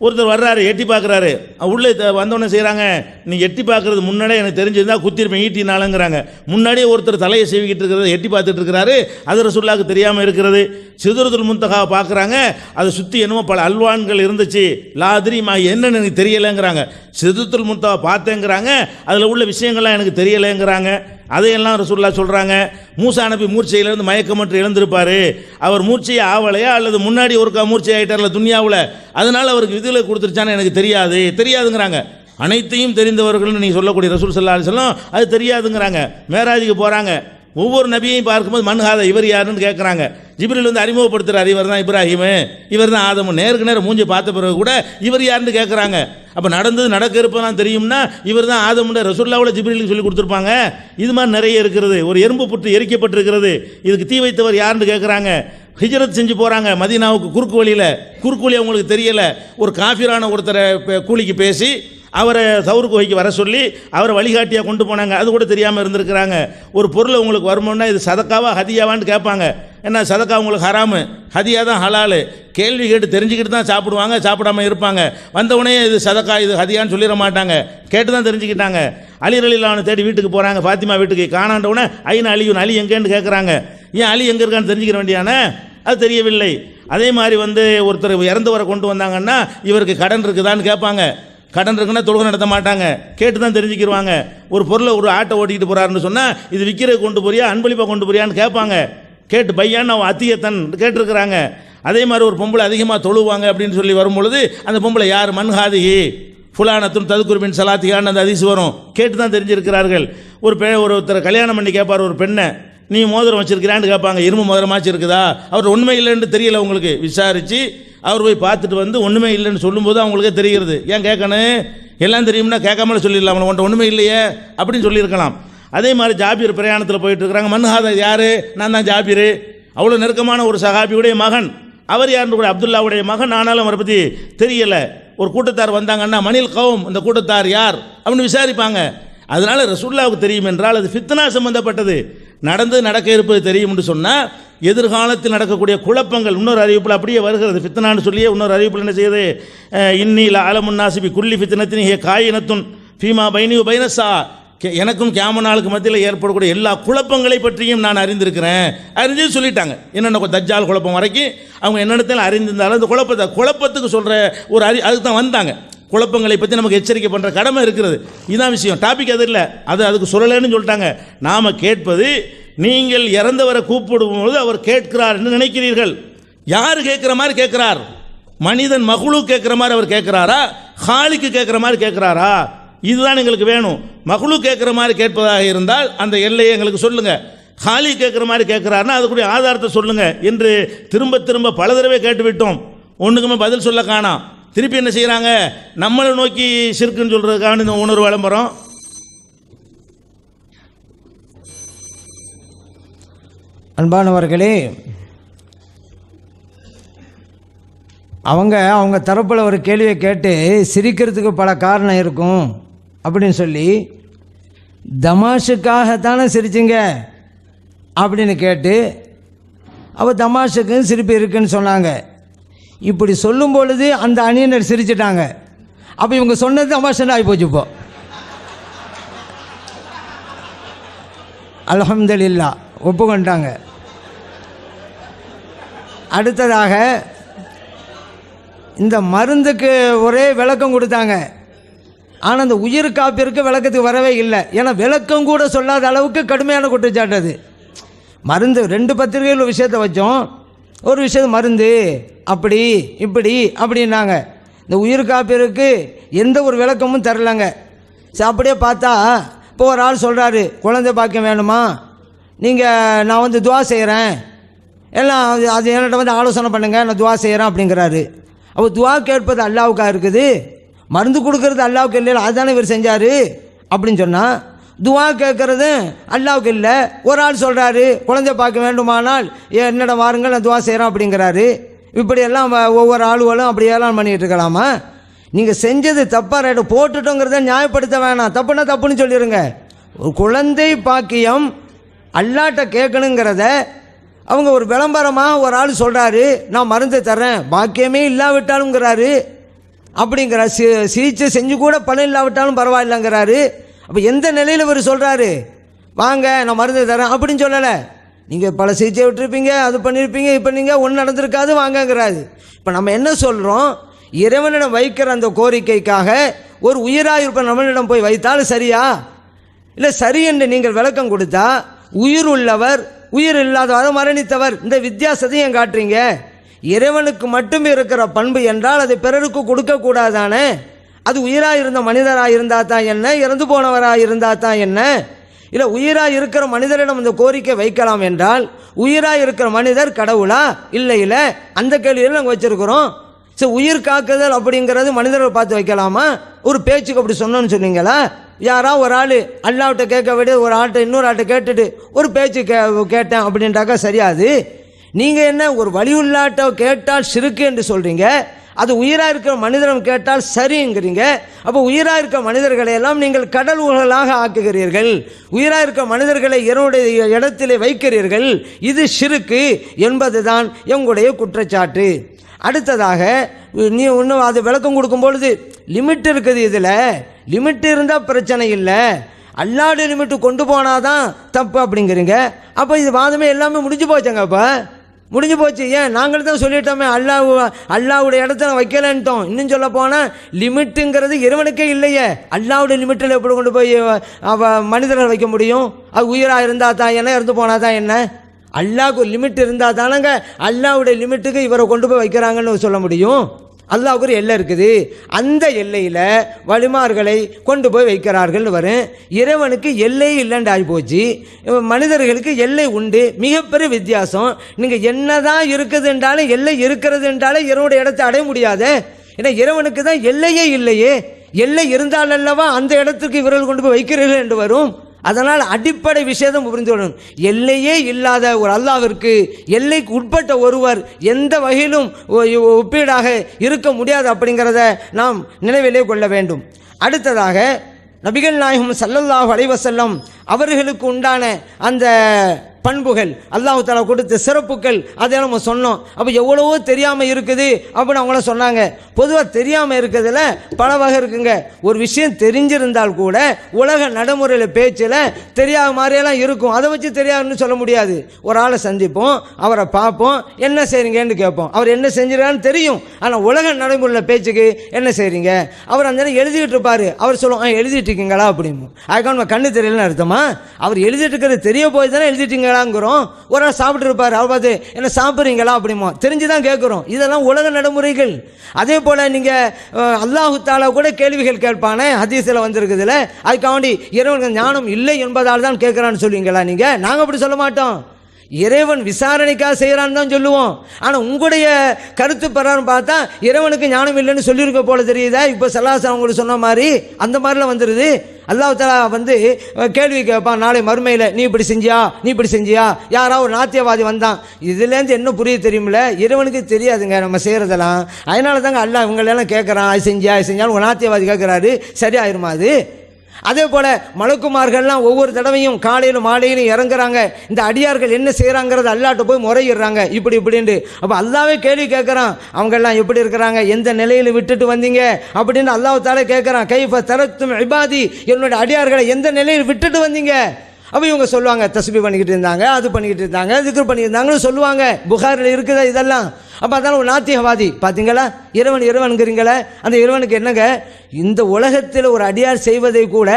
ஒருத்தர் வர்றாரு, எட்டி பார்க்குறாரு, உள்ளே வந்தோடனே செய்கிறாங்க, நீ எட்டி பார்க்குறது முன்னாடியே எனக்கு தெரிஞ்சிருந்தா குத்திருப்பேன் ஈட்டினாலங்கிறாங்க. முன்னாடியே ஒருத்தர் தலையை செய்விக்கிட்டு இருக்கிறத எட்டி பார்த்துட்டு இருக்கிறாரு, அது ரசூலுல்லாஹ்க்கு தெரியாமல் இருக்கிறது. சிதறத்துல் முன்தகாவை பார்க்குறாங்க, அதை சுற்றி என்னமோ பல அல்வான்கள் இருந்துச்சு, லாதிரி என்னன்னு எனக்கு தெரியலைங்கிறாங்க. சிதறத்துல் முன்தகா பார்த்தேங்கிறாங்க, அதில் உள்ள விஷயங்கள்லாம் எனக்கு தெரியலைங்கிறாங்க. அதையெல்லாம் ரசூலுல்லாஹ் சொல்கிறாங்க. மூசா நபி மூர்ச்சையிலேருந்து மயக்கமற்று எழுந்திருப்பார், அவர் மூர்ச்சையை ஆவலையா அல்லது முன்னாடி ஒருக்கா மூர்ச்சை ஆகிட்டார்ல துன்யாவில், அதனால் அவருக்கு விதியில் கொடுத்துருச்சான்னு எனக்கு தெரியாதுங்கிறாங்க. அனைத்தையும் தெரிந்தவர்கள்னு நீங்கள் சொல்லக்கூடிய ரசூல் ஸல்லல்லாஹு அலைஹி வஸல்லம் அது தெரியாதுங்கிறாங்க. மேராஜுக்கு போகிறாங்க, ஒவ்வொரு நபியையும் பார்க்கும்போது மன்ஹாத இவர் யாருன்னு கேட்குறாங்க. ஜிப்ரீல் அறிமுகப்படுத்துகிறார், இவர் தான் இப்ராஹிம், இவர் தான் ஆதம். நேருக்கு நேரம் மூஞ்சி பார்த்த பிறகு கூட இவர் யாருன்னு கேட்குறாங்க. அப்போ நடந்தது நடக்க இருப்பதான் தெரியும்னா இவர் தான் ஆதம்ன்ற ரசூலுல்லாஹ்வுல ஜிப்ரீலுக்கு சொல்லி கொடுத்துருப்பாங்க. இது மாதிரி நிறைய இருக்கிறது. ஒரு எறும்பு புற்று எரிக்கப்பட்டிருக்கிறது, இதுக்கு தீ வைத்தவர் யாருன்னு கேட்குறாங்க. ஹிஜ்ரத் செஞ்சு போகிறாங்க மதீனாவுக்கு, குறுக்கு வழி அவங்களுக்கு தெரியலை. ஒரு காஃபிரான ஒருத்தரை கூலிக்கு பேசி அவரை சவுர் குகைக்கு வர சொல்லி அவரை வழிகாட்டியாக கொண்டு போனாங்க, அது கூட தெரியாமல் இருந்திருக்கிறாங்க. ஒரு பொருளை உங்களுக்கு வருமானா இது சதக்காவா ஹதியாவான்னு கேட்பாங்க. ஏன்னா சதக்கா உங்களுக்கு ஹராமு, ஹதியா தான் ஹலாலு. கேள்வி கேட்டு தெரிஞ்சுக்கிட்டு தான் சாப்பிடுவாங்க, சாப்பிடாமல் இருப்பாங்க. வந்தவுடனே இது சதக்கா இது ஹதியான்னு சொல்லிட மாட்டாங்க, கேட்டு தான் தெரிஞ்சுக்கிட்டாங்க. அலி ரலியல்லாஹு தேடி வீட்டுக்கு போகிறாங்க, ஃபாத்திமா வீட்டுக்கு. காணாண்டவுடனே ஐன அலியுன், அலி எங்கேன்னு கேட்குறாங்க. ஏன் அலி எங்கே இருக்கான்னு தெரிஞ்சுக்கிற வேண்டியானே, அது தெரியவில்லை. அதே மாதிரி ஒருத்தர் இறந்தவரை கொண்டு வந்தாங்கன்னா இவருக்கு கடன் இருக்குதான்னு கேட்பாங்க. கடன் இருக்குன்னா தொழுகை நடத்த மாட்டாங்க, கேட்டு தான் தெரிஞ்சுக்கிடுவாங்க. ஒரு பொருளை ஒரு ஆட்டை ஓட்டிக்கிட்டு போகிறாருன்னு சொன்னால் இது விற்கிறது கொண்டு போறியா அன்பளிப்பாக கொண்டு போறியான்னு கேட்பாங்க. கேட்டு பையான்னு அவன் அத்தியத்தன் கேட்டிருக்கிறாங்க. அதே மாதிரி ஒரு பொம்பளை அதிகமாக தொழுவாங்க அப்படின்னு சொல்லி வரும்பொழுது அந்த பொம்பளை யார், மன்ஹாதிஹி ஃபுலானத்துன் ததுக்குர்பின் சலாத்திகான்னு அந்த அதிசு வரும், கேட்டு தான் தெரிஞ்சிருக்கிறார்கள். ஒருத்தர் கல்யாணம் பண்ணி கேட்பார் ஒரு பெண்ணை, நீ மோதிரம் வச்சிருக்கிறான்னு கேட்பாங்க. இரும்பு மோதிரமாச்சு இருக்குதா, அவர் உண்மை இல்லைன்னு தெரியல உங்களுக்கு, விசாரித்து அவர் போய் பார்த்துட்டு ஒன்றுமே இல்லைன்னு சொல்லும்போது அவங்களுக்கே தெரிகிறது. ஏன் கேட்கணும், எல்லாம் தெரியும்னா கேட்காமல சொல்லிடலாம், உன்ட்ட ஒன்றுமே இல்லையே அப்படின்னு சொல்லியிருக்கலாம். அதே மாதிரி ஜாபீர் பிரயாணத்தில் போயிட்டு இருக்கிறாங்க. மன்ஹாதா யார், நான் தான் ஜாபீர், அவ்வளோ நெருக்கமான ஒரு சஹாபியுடைய மகன். அவர் யாருன்னு கூட அப்துல்லாவுடைய மகன், ஆனாலும் அவரை பற்றி தெரியலை. ஒரு கூட்டத்தார் வந்தாங்கன்னா மணில் கௌம், இந்த கூட்டத்தார் யார் அப்படின்னு விசாரிப்பாங்க. அதனால ரசூலுல்லாஹ்வுக்கு தெரியும் என்றால் அது ஃபித்னா சம்பந்தப்பட்டது. நடந்து நடக்க இருப்பது தெரியும் என்று சொன்னால் எதிர்காலத்தில் நடக்கக்கூடிய குழப்பங்கள் இன்னொரு அறிவிப்பில் அப்படியே வருகிறது. ஃபித்னான்னு சொல்லியே இன்னொரு அறிவிப்பில் என்ன செய்யுது, இன்னி லஅலமுன் நாஸி பி குல்லி ஃபித்னத்தின் ஹிய காயினத்துன் ஃபீமா பைனி வ பைனஸ்ஸா, எனக்கும் கியாம நாளுக்கு மத்தியில் ஏற்படக்கூடிய எல்லா குழப்பங்களை பற்றியும் நான் அறிந்திருக்கிறேன். அறிஞ்சு சொல்லிட்டாங்க. என்னென்ன தஜ்ஜால் குழப்பம் வரைக்கும் அவங்க என்னென்னத்தில் அறிந்திருந்தாலும் அந்த குழப்பத்துக்கு சொல்கிற ஒரு அதுக்கு தான் வந்தாங்க. குழப்பங்களை பற்றி நமக்கு எச்சரிக்கை பண்ணுற கடமை இருக்கிறது. இதுதான் விஷயம். டாபிக் அது இல்லை, அதுக்கு சொல்லலைன்னு சொல்லிட்டாங்க. நாம் கேட்பது, நீங்கள் இறந்தவரை கூப்பிடும்போது அவர் கேட்கிறார் என்று நினைக்கிறீர்கள். யார் கேட்குற மாதிரி கேட்குறார்? மனிதன் மகுளு கேட்குற மாதிரி அவர் கேட்குறாரா, ஹாலிக்கு கேட்குற மாதிரி கேட்குறாரா? இதுதான் எங்களுக்கு வேணும். மகுளு கேட்குற மாதிரி கேட்பதாக இருந்தால் அந்த எல்லையை எங்களுக்கு சொல்லுங்கள். ஹாலி கேட்குற மாதிரி கேட்குறாருன்னா அதுக்குரிய ஆதாரத்தை சொல்லுங்கள் என்று திரும்ப திரும்ப பல தடவை கேட்டுவிட்டோம். ஒன்றுக்குமே பதில் சொல்ல காணாம். திருப்பி என்ன செய்கிறாங்க? நம்மளை நோக்கி ஷிர்க்குன்னு சொல்கிறதுக்கான இந்த உணர்வு விளம்பரம். அன்பானவர்களே, அவங்க தரப்பில் ஒரு கேள்வியை கேட்டு சிரிக்கிறதுக்கு பல காரணம் இருக்கும் அப்படின்னு சொல்லி, தமாஷுக்காகத்தானே சிரிச்சிங்க அப்படின்னு கேட்டு அவள் தமாஷுக்கு சிரிப்பு இருக்குன்னு சொன்னாங்க. இப்படி சொல்லும் பொழுது அந்த அணியினர் சிரிச்சிட்டாங்க. அப்போ இவங்க சொன்னது தமாஷன்னு ஆகி போச்சு. இப்போ அல்ஹம்துலில்லாஹ் ஒப்புக்கொண்டாங்க. அடுத்ததாக இந்த மருந்துக்கு ஒரே விளக்கம் கொடுத்தாங்க. ஆனால் அந்த உயிர் காப்பிற்கு விளக்கத்துக்கு வரவே இல்லை. ஏன்னா விளக்கம் கூட சொல்லாத அளவுக்கு கடுமையான குற்றச்சாட்டு அது. மருந்து 2 பத்திரிகையில் விஷயத்தை வச்சோம். ஒரு விஷயம் மருந்து அப்படி இப்படி அப்படின்னாங்க. இந்த உயிர் காப்பிற்கு எந்த ஒரு விளக்கமும் தரலைங்க. சரி, அப்படியே பார்த்தா இப்போ ஒரு ஆள் சொல்கிறாரு, குழந்தை பாக்கியம் வேணுமா, நான் துவா செய்கிறேன், எல்லாம் அது என்கிட்ட ஆலோசனை பண்ணுங்கள், நான் துவா செய்கிறேன் அப்படிங்கிறாரு. அப்போ துவா கேட்பது அல்லாவுக்காக இருக்குது, மருந்து கொடுக்கறது அல்லாவுக்கு இல்லை, அதுதானே இவர் செஞ்சார் அப்படின்னு சொன்னால், துவா கேட்குறது அல்லாவுக்கு இல்லை. ஒரு ஆள் சொல்கிறாரு குழந்தை பார்க்க வேண்டுமானால் என்னிடம் வாருங்கள், நான் துவா செய்கிறேன் அப்படிங்கிறாரு. இப்படியெல்லாம் ஒவ்வொரு ஆளுகளும் அப்படியெல்லாம் பண்ணிகிட்டு இருக்கலாமா? நீங்கள் செஞ்சது தப்பாக ரைட்டு போட்டுட்டோங்கிறத நியாயப்படுத்த வேணாம். தப்புன்னா தப்புன்னு சொல்லிடுங்க. ஒரு குழந்தை பாக்கியம் அல்லாட்ட கேட்கணுங்கிறத அவங்க ஒரு விளம்பரமாக ஒரு ஆள் சொல்கிறாரு, நான் மருந்து தர்றேன் பாக்கியமே இல்லாவிட்டாலுங்கிறாரு. அப்படிங்கிறார். சிகிச்சை செஞ்சு கூட பலன் இல்லாவிட்டாலும் பரவாயில்லைங்கிறாரு. அப்போ எந்த நிலையில் இவர் சொல்கிறாரு, வாங்க நான் மருந்து தரேன் அப்படின்னு சொல்லலை. நீங்கள் பல சிகிச்சை விட்டுருப்பீங்க, அது பண்ணியிருப்பீங்க, இப்போ நீங்கள் ஒன்றும் நடந்திருக்காது வாங்கங்கிறாரு. இப்போ நம்ம என்ன சொல்கிறோம், இறைவனிடம் வைக்கிற அந்த கோரிக்கைக்காக ஒரு உயிராக இருப்ப நம்மளிடம் போய் வைத்தாலும் சரியா இல்லை சரி என்று நீங்கள் விளக்கம் கொடுத்தா, உயிர் உள்ளவர் உயிர் இல்லாதவர் மரணித்தவர் இந்த வித்தியாசத்தையும் காட்டுறீங்க. இறைவனுக்கு மட்டும் இருக்கிற பண்பு என்றால் அதை பிறருக்கு கொடுக்கக்கூடாதானே? அது உயிராக இருந்த மனிதராக இருந்தால் தான் என்ன, இறந்து போனவராக இருந்தால் தான் என்ன? இல்லை உயிராக இருக்கிற மனிதரிடம் இந்த கோரிக்கை வைக்கலாம் என்றால், உயிராக இருக்கிற மனிதர் கடவுளா இல்லை இல்லை அந்த கேள்வியில் நாங்கள் வச்சுருக்கிறோம். சரி, உயிர் காக்குதல் அப்படிங்கிறது மனிதர்கள் பார்த்து வைக்கலாமா? ஒரு பேச்சுக்கு அப்படி சொன்னோன்னு சொன்னீங்களா? யாராவது ஒரு ஆள் அல்லாவிட்ட கேட்க விட ஒரு ஆள்கிட்ட இன்னொரு ஆள்கிட்ட கேட்டுட்டு ஒரு பேச்சு கேட்டேன் அப்படின்ட்டாக்கா சரியாது. நீங்கள் என்ன ஒரு வலியுள்ளாட்ட கேட்டால் சிறுக்கு என்று சொல்கிறீங்க, அது உயிராக இருக்கிற மனிதனம் கேட்டால் சரிங்கிறீங்க. அப்போ உயிராக இருக்கிற மனிதர்களை எல்லாம் நீங்கள் கடவுள்களாக ஆக்குகிறீர்கள், உயிராக இருக்கிற மனிதர்களை என்னுடைய இடத்திலே வைக்கிறீர்கள். இது சிறுக்கு என்பது தான் எங்களுடைய குற்றச்சாட்டு. அடுத்ததாக நீ இன்னும் அது விளக்கம் கொடுக்கும் பொழுது லிமிட் இருக்குது. இதில் லிமிட் இருந்தால் பிரச்சனை இல்லை, அல்லாவுடைய லிமிட்டு கொண்டு போனாதான் தப்பு அப்படிங்கிறீங்க. அப்போ இது வாதமே எல்லாமே முடிஞ்சு போச்சுங்க. அப்போ முடிஞ்சு போச்சு. ஏன் நாங்கள் தான் சொல்லிட்டோமே அல்லாவுடைய இடத்துல வைக்கலன்ட்டோம். இன்னும் சொல்ல போனால் லிமிட்டுங்கிறது இறைவனுக்கே இல்லையே. அல்லாவுடைய லிமிட்டில் எப்படி கொண்டு போய் மனிதர்கள் வைக்க முடியும்? அது உயிராக இருந்தால் தான் என்ன, இறந்து போனால் தான் என்ன? அல்லாவுக்கு ஒரு லிமிட் இருந்தால் தானங்க அல்லாவுடைய லிமிட்டுக்கு இவரை கொண்டு போய் வைக்கிறாங்கன்னு சொல்ல முடியும். அல்லாவுக்கு ஒரு எல்லை இருக்குது, அந்த எல்லையில் வழிமார்களை கொண்டு போய் வைக்கிறார்கள் வரும். இறைவனுக்கு எல்லை இல்லைன்னு ஆகி போச்சு, மனிதர்களுக்கு எல்லை உண்டு. மிகப்பெரிய வித்தியாசம். நீங்கள் என்னதான் இருக்குது என்றாலும் எல்லை இருக்கிறது என்றாலும் இறைவனுடைய இடத்தை அடைய முடியாது. ஏன்னா இறைவனுக்கு தான் எல்லையே இல்லையே. எல்லை இருந்தால் அல்லவா அந்த இடத்துக்கு இவர்கள் கொண்டு போய் வைக்கிறீர்கள் என்று வரும். அதனால் அடிப்படை விஷயத்தை புரிந்து கொள்ளணும். எல்லையே இல்லாத ஒரு அல்லாஹ்விற்கு எல்லைக்கு உட்பட்ட ஒருவர் எந்த வகையிலும் ஒப்பீடாக இருக்க முடியாது அப்படிங்கிறத நாம் நினைவிலே கொள்ள வேண்டும். அடுத்ததாக நபிகள் நாயகம் ஸல்லல்லாஹு அலைஹி வஸல்லம் அவர்களுக்கு உண்டான அந்த பண்புகள், அல்லாஹ் தஆலா கொடுத்த சிறப்புகள், அதெல்லாம் நம்ம சொன்னோம். அப்போ எவ்வளவோ தெரியாமல் இருக்குது அப்படின்னு அவங்கள சொன்னாங்க. பொதுவாக தெரியாமல் இருக்கிறதுல பல வகை இருக்குங்க. ஒரு விஷயம் தெரிஞ்சிருந்தால் கூட உலக நடைமுறையில் பேச்சில் தெரியாத மாதிரியெல்லாம் இருக்கும். அதை வச்சு தெரியாதுன்னு சொல்ல முடியாது. ஒரு ஆளை சந்திப்போம், அவரை பார்ப்போம், என்ன செய்றீங்கன்னு கேட்போம். அவர் என்ன செஞ்சிருக்கான்னு தெரியும். ஆனால் உலக நடைமுறையில் பேச்சுக்கு என்ன செய்றீங்க, அவர் அந்த நேரம் எழுதிட்டு இருப்பாரு. அவர் சொல்லுவோம் எழுதிட்டு இருக்கீங்களா அப்படின்னு. அதுக்காக நம்ம கண்ணு தெரியலன்னு அர்த்தமா? அவர் எழுதிட்டு இருக்கிறது தெரிய போய் தானே எழுதிட்டீங்களாங்கிறோம். ஒரு ஆள் சாப்பிட்டு இருப்பாரு, அவர் பார்த்து என்ன சாப்பிட்றீங்களா அப்படிமோ, தெரிஞ்சுதான் கேட்குறோம். இதெல்லாம் உலக நடைமுறைகள். அதே போல நீங்க அல்லாஹு தஆலா கூட கேள்விகள் கேட்பானே, ஹதீஸில் வந்திருக்குதுல, அதுக்காண்டி இறைவனுக்கு ஞானம் இல்லை என்பதால் தான் கேட்குறான்னு சொல்லுவீங்களா நீங்க? நாங்கள் அப்படி சொல்ல மாட்டோம். இறைவன் விசாரணைக்காக செய்கிறான்னு தான் சொல்லுவோம். ஆனால் உங்களுடைய கருத்து பெறான்னு பார்த்தா இறைவனுக்கு ஞானம் இல்லைன்னு சொல்லியிருக்க போல தெரியுதா? இப்போ சல்லாஹ் உங்களுக்கு சொன்ன மாதிரி அந்த மாதிரிலாம் வந்துடுது. அல்லாஹ் தஆலா கேள்வி கேட்பான் நாளை மறுமையில், நீ இப்படி செஞ்சியா, நீ இப்படி செஞ்சியா. யாராவது ஒரு நாத்தியவாதி வந்தான், இதுலேருந்து என்ன புரியுது தெரியுமில்ல? இறைவனுக்கு தெரியாதுங்க நம்ம செய்கிறதெல்லாம். அதனால தாங்க அல்லாஹ் இவங்களெல்லாம் கேட்குறான், அது செஞ்சியா அது செஞ்சாலும் ஒரு நாத்தியவாதி கேட்குறாரு, சரியாயிருமா அது? அதே போல் மலக்குமார்கள்லாம் ஒவ்வொரு தடவையும் காலையிலும் மாலையிலும் இறங்குறாங்க. இந்த அடியார்கள் என்ன செய்கிறாங்கிறது அல்லாஹ்ட்ட போய் முறையிடுறாங்க, இப்படி இப்படின்ட்டு. அப்போ அல்லாவே கேள்வி கேட்குறான், அவங்கெல்லாம் எப்படி இருக்கிறாங்க, எந்த நிலையில் விட்டுட்டு வந்தீங்க அப்படின்னு அல்லாஹ் தஆலா கேட்குறான். கைஃப தரக்தும் இபாதி, என்னோட அடியார்களை எந்த நிலையில் விட்டுட்டு வந்தீங்க? அப்போ இவங்க சொல்லுவாங்க தஸ்பீஹ் பண்ணிக்கிட்டு இருந்தாங்க, அது பண்ணிக்கிட்டு இருந்தாங்க, திக்ர் பண்ணியிருந்தாங்கன்னு சொல்லுவாங்க. புகாரில் இருக்குதா இதெல்லாம்? அப்போ அதனால் ஒரு நாத்திகவாதி பார்த்தீங்களா, இறைவனுங்கிறீங்களே, அந்த இறைவனுக்கு என்னங்க, இந்த உலகத்தில் ஒரு அடியார் செய்வதை கூட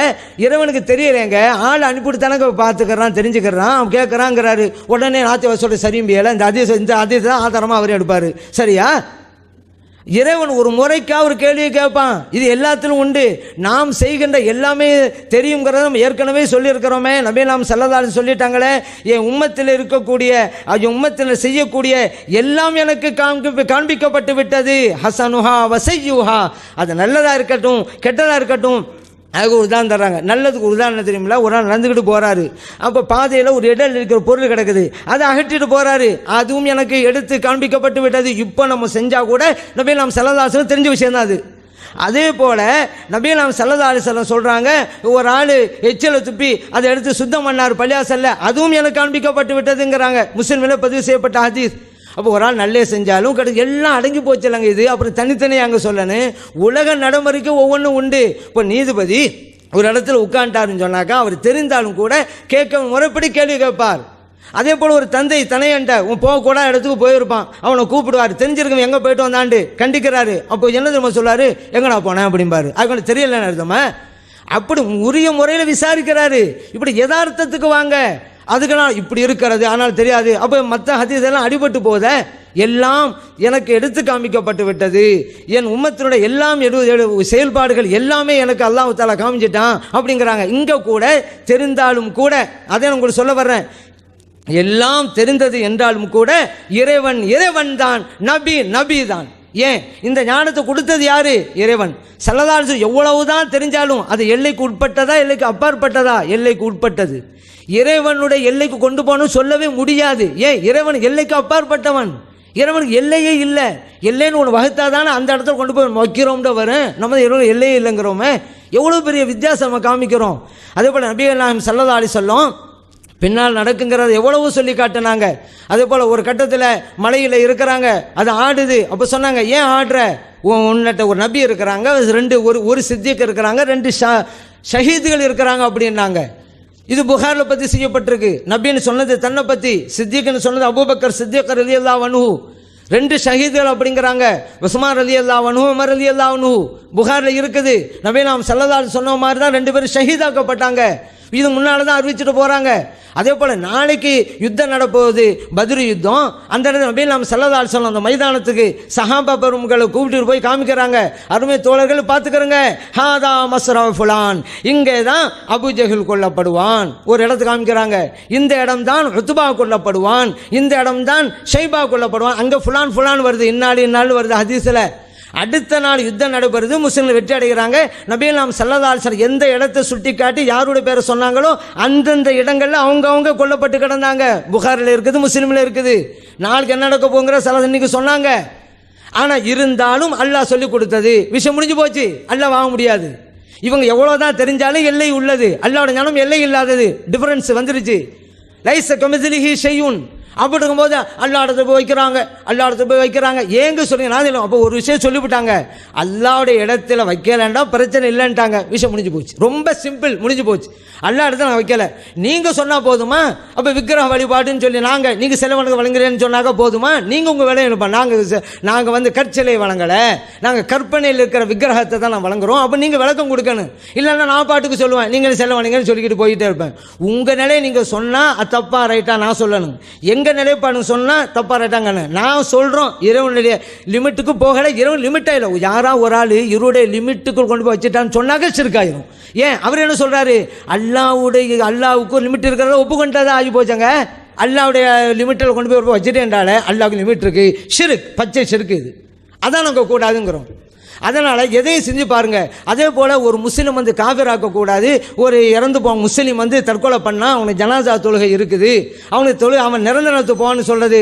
இறைவனுக்கு தெரியலைங்க. ஆள் அனுப்பிவிட்டு தானங்க பார்த்துக்கிறான், தெரிஞ்சுக்கிறான், அவன் கேட்குறாங்கிறாரு. உடனே நாத்திகவாதி சொல்கிற சரிம்பியலை இந்த அதீஸ் தான் ஆதாரமாக அவர் எடுப்பார். சரியா? இறைவன் ஒரு முறைக்காக ஒரு கேள்வியை கேட்பான். இது எல்லாத்திலும் உண்டு. நாம் செய்கின்ற எல்லாமே தெரியுங்கிறத நம்ம ஏற்கனவே சொல்லியிருக்கிறோமே. நபி நாம் ஸல்லல்லாஹு அலைஹி சொல்லிட்டாங்களே, என் உம்மத்தில் இருக்கக்கூடிய என் உம்மத்தில் செய்யக்கூடிய எல்லாம் எனக்கு காண்பிக்கப்பட்டு விட்டது. ஹசனுஹா வசையுஹா, அது நல்லதாக இருக்கட்டும் கெட்டதாக இருக்கட்டும். அதுக்கு ஒரு உதாரணம் தர்றாங்க. நல்லதுக்கு உதாரணம் தெரியுமில்ல, ஒரு நாள் நடந்துக்கிட்டு போகிறாரு. அப்போ பாதையில் ஒரு இடம் இருக்கிற பொருள் கிடக்குது, அதை அகற்றிட்டு போகிறாரு. அதுவும் எனக்கு எடுத்து காண்பிக்கப்பட்டு விட்டது. இப்போ நம்ம செஞ்சால் கூட நபி நாம் ஸல்லல்லாஹு அலைஹி வஸல்லம் தெரிஞ்ச விஷயம் தான் அது. அதே போல் நபி நாம் ஸல்லல்லாஹு அலைஹி வஸல்லம் சொல்கிறாங்க, ஒரு ஆள் எச்சிலை துப்பி அதை எடுத்து சுத்தம் பண்ணார் பள்ளியாசல்ல, அதுவும் எனக்கு காண்பிக்கப்பட்டு விட்டதுங்கிறாங்க. முஸ்லிமில் பதிவு செய்யப்பட்ட ஹதீஸ். அப்போ ஒரு ஆள் நல்லே செஞ்சாலும் எல்லாம் அடங்கி போச்சுலங்க இது. அப்புறம் தனித்தனியாக அங்கே சொல்லணும். உலக நடைமுறைக்கு ஒவ்வொன்றும் உண்டு. இப்போ நீதிபதி ஒரு இடத்துல உட்காண்டாருன்னு சொன்னாக்கா அவர் தெரிந்தாலும் கூட கேட்க முறைப்படி கேள்வி கேட்பார். அதே போல் ஒரு தந்தை தனையன்ட்ட போகக்கூட இடத்துக்கு போயிருப்பான், அவனை கூப்பிடுவார், தெரிஞ்சிருக்கவன் எங்கே போயிட்டு வந்தாண்டு கண்டிக்கிறாரு. அப்போ என்ன தெரியுமா சொல்லுவார், எங்கடா போனேன் அப்படிம்பாரு. அதுக்கு தெரியலன்னு அர்த்தமா? அப்படி உரிய முறையில் விசாரிக்கிறாரு. இப்படி யதார்த்தத்துக்கு வாங்க, அதுக்கெல்லாம் இப்படி இருக்கிறது ஆனால் தெரியாது. அப்போ மற்ற ஹதீஸ் எல்லாம் அடிபட்டு போத எல்லாம் எனக்கு எடுத்து காமிக்கப்பட்டு விட்டது. என் உம்மத்தினுடைய எல்லாம் செயல்பாடுகள் எல்லாமே எனக்கு அல்லாஹ் தஆலா காமிச்சிட்டான் அப்படிங்கிறாங்க. இங்கே கூட தெரிந்தாலும் கூட, அதை நான் உங்களுக்கு சொல்ல வர்றேன், எல்லாம் தெரிந்தது என்றாலும் கூட இறைவன் தான், நபி தான். ஏன் இந்த ஞானத்தை கொடுத்தது யாரு? இறைவன். ஸல்லல்லாஹு அலைஹி வஸல்லம் எவ்வளவுதான் தெரிஞ்சாலும் அது எல்லைக்கு உட்பட்டதா எல்லைக்கு அப்பாற்பட்டதா? எல்லைக்கு உட்பட்டது. இறைவனுடைய எல்லைக்கு கொண்டு போகணும் சொல்லவே முடியாது. ஏன்? இறைவன் எல்லைக்கு அப்பாற்பட்டவன். இறைவனுக்கு எல்லையே இல்லை. எல்லைன்னு ஒன்று வகுத்தா தானே அந்த இடத்துல கொண்டு போய் வைக்கிறோம்னு வரும். நம்ம இறைவன் எல்லையே இல்லைங்கிறோமே. எவ்வளோ பெரிய வித்தியாசம் நம்ம காமிக்கிறோம். அதே போல் நபிகள் நாயகம் ஸல்லல்லாஹு அலைஹி வஸல்லம் பின்னால் நடக்குங்கிறத எவ்வளவோ சொல்லி காட்டினாங்க. அதே போல் ஒரு கட்டத்தில் மலையில் இருக்கிறாங்க, அது ஆடுது. அப்போ சொன்னாங்க, ஏன் ஆடுற? உன்னிட்ட ஒரு நபி இருக்கிறாங்க, ஒரு சித்திக் இருக்கிறாங்க, 2 ஷஹீதுகள் இருக்கிறாங்க அப்படின்னாங்க. இது புகாரில் பற்றி செய்யப்பட்டிருக்கு. நபின்னு சொன்னது தன்னை பற்றி, சித்திக்னு சொன்னது அபூபக்கர் சித்திக் ரலியல்லாஹு அன்ஹு. 2 ஷஹீதுகள் அப்படிங்கிறாங்க, உஸ்மான் ரலியல்லாஹு அன்ஹு, உமர் ரலியல்லாஹு அன்ஹு. புகாரில் இருக்குது. நபி நாம் ஸல்லல்லாஹு அலைஹி சொன்ன மாதிரி தான் 2 பேரும் ஷஹீதாக்கப்பட்டாங்க. இது முன்னால் தான் அறிவிச்சுட்டு போகிறாங்க. அதே போல் நாளைக்கு யுத்தம் நடப்போகுது, பத்ரு யுத்தம். அந்த இடத்துல நபி நாம் ஸல்லல்லாஹு அலைஹி வஸல்லம் அந்த மைதானத்துக்கு சஹாபா பெருமக்களை கூப்பிட்டு போய் காமிக்கிறாங்க. அருமை தோழர்கள் பார்த்துக்கிறங்க, ஹாதா மஸ்ரா ஃபுலான், இங்கே தான் அபூஜஹல் கொல்லப்படுவான். ஒரு இடத்துக்கு காமிக்கிறாங்க, இந்த இடம் தான் உத்பா கொல்லப்படுவான், இந்த இடம் தான் ஷைபா கொல்லப்படுவான். அங்கே ஃபுலான் வருது, இன்னாள் வருது ஹதீஸில். அடுத்த நாள் யுத்தம் நடைபெறுது, முஸ்லிம்கள் வெற்றி அடைகிறாங்க. நபிகள் நாம் ஸல்லல்லாஹு அலைஹி வஸல்லம் எந்த இடத்தை சுட்டி காட்டி யாருடைய பேரை சொன்னாங்களோ அந்தந்த இடங்களில் அவங்க கொல்லப்பட்டு கிடந்தாங்க. புகாரில் இருக்குது, முஸ்லிமில் இருக்குது. நாளைக்கு என்ன நடக்க போங்கிற சில இன்னைக்கு சொன்னாங்க. ஆனால் இருந்தாலும் அல்லாஹ் சொல்லி கொடுத்தது, விஷயம் முடிஞ்சு போச்சு. அல்லாஹ் வாங்க முடியாது. இவங்க எவ்வளோதான் தெரிஞ்சாலும் எல்லை உள்ளது. அல்லாஹ்வோட ஞானம் எல்லை இல்லாதது. டிஃபரன்ஸ் வந்துருச்சு. லைஸ கமிஸ்லிஹி ஷையுன். அப்படி இருக்கும்போது அல்லா இடத்துல போய் வைக்கிறாங்க. ஏங்க சொல்லுங்க? நான் இல்லை. அப்போ ஒரு விஷயம் சொல்லிவிட்டாங்க, அல்லாவுடைய இடத்துல வைக்கலண்டா பிரச்சனை இல்லைன்ட்டாங்க. விஷயம் முடிஞ்சு போச்சு. ரொம்ப சிம்பிள், முடிஞ்சு போச்சு. அல்லா இடத்துல நான் வைக்கல, நீங்கள் சொன்னால் போதுமா? அப்போ விக்கிரக வழிபாடுன்னு சொல்லி நீங்கள் சிலை வணங்க வழங்குறேன்னு சொன்னாக்க போதுமா? நீங்கள் உங்கள் வேலையை இருப்போம். நாங்கள் வந்து கற்சிலை வழங்கலை, நாங்கள் கற்பனையில் இருக்கிற விக்கிரகத்தை தான் நான் வழங்குறோம். அப்போ நீங்கள் விளக்கம் கொடுக்கணும். இல்லைன்னா நான் பாட்டுக்கு சொல்லுவேன், நீங்கள் சிலை வணங்கன்னு சொல்லிக்கிட்டு போயிட்டே இருப்பேன். உங்கள் நிலையை நீங்கள் சொன்னால் அது தப்பா ரைட்டாக நான் சொல்லணும். எங்கள் நிலைப்பாடு சொன்னால் தப்பா ரைட்டாங்கன்னு நான் சொல்கிறோம். இறைவனுடைய லிமிட்டுக்கு போகலை. இறைவன் லிமிட் ஆகிடும். யாரா ஒரு ஆள் இவருடைய லிமிட்டுக்குள் கொண்டு போய் வச்சுட்டான்னு சொன்னாக்க சிறுக்காயிரும். ஏன் அவர் என்ன சொல்கிறாரு? அல்லாவுக்கு லிமிட் இருக்கிறத ஒப்புக்கொண்டதா ஆகி போச்சாங்க. அல்லாவுடைய லிமிட்டில் கொண்டு போய் வச்சுட்டேன்றால அல்லாவுக்கு லிமிட் இருக்குது. ஷிர்க், பச்சை ஷிர்க். இது அதான் நாங்கள் கூடாதுங்கிறோம். அதனால் எதையும் செஞ்சு பாருங்கள். அதே போல் ஒரு முஸ்லீம் வந்து காஃபிராக்கக்கூடாது. ஒரு இறந்து போன முஸ்லீம் வந்து தற்கொலை பண்ணால் அவனுக்கு ஜனாசா தொழுகை இருக்குது, அவனுக்கு அவன் நிரந்தரத்து போவான்னு சொல்கிறது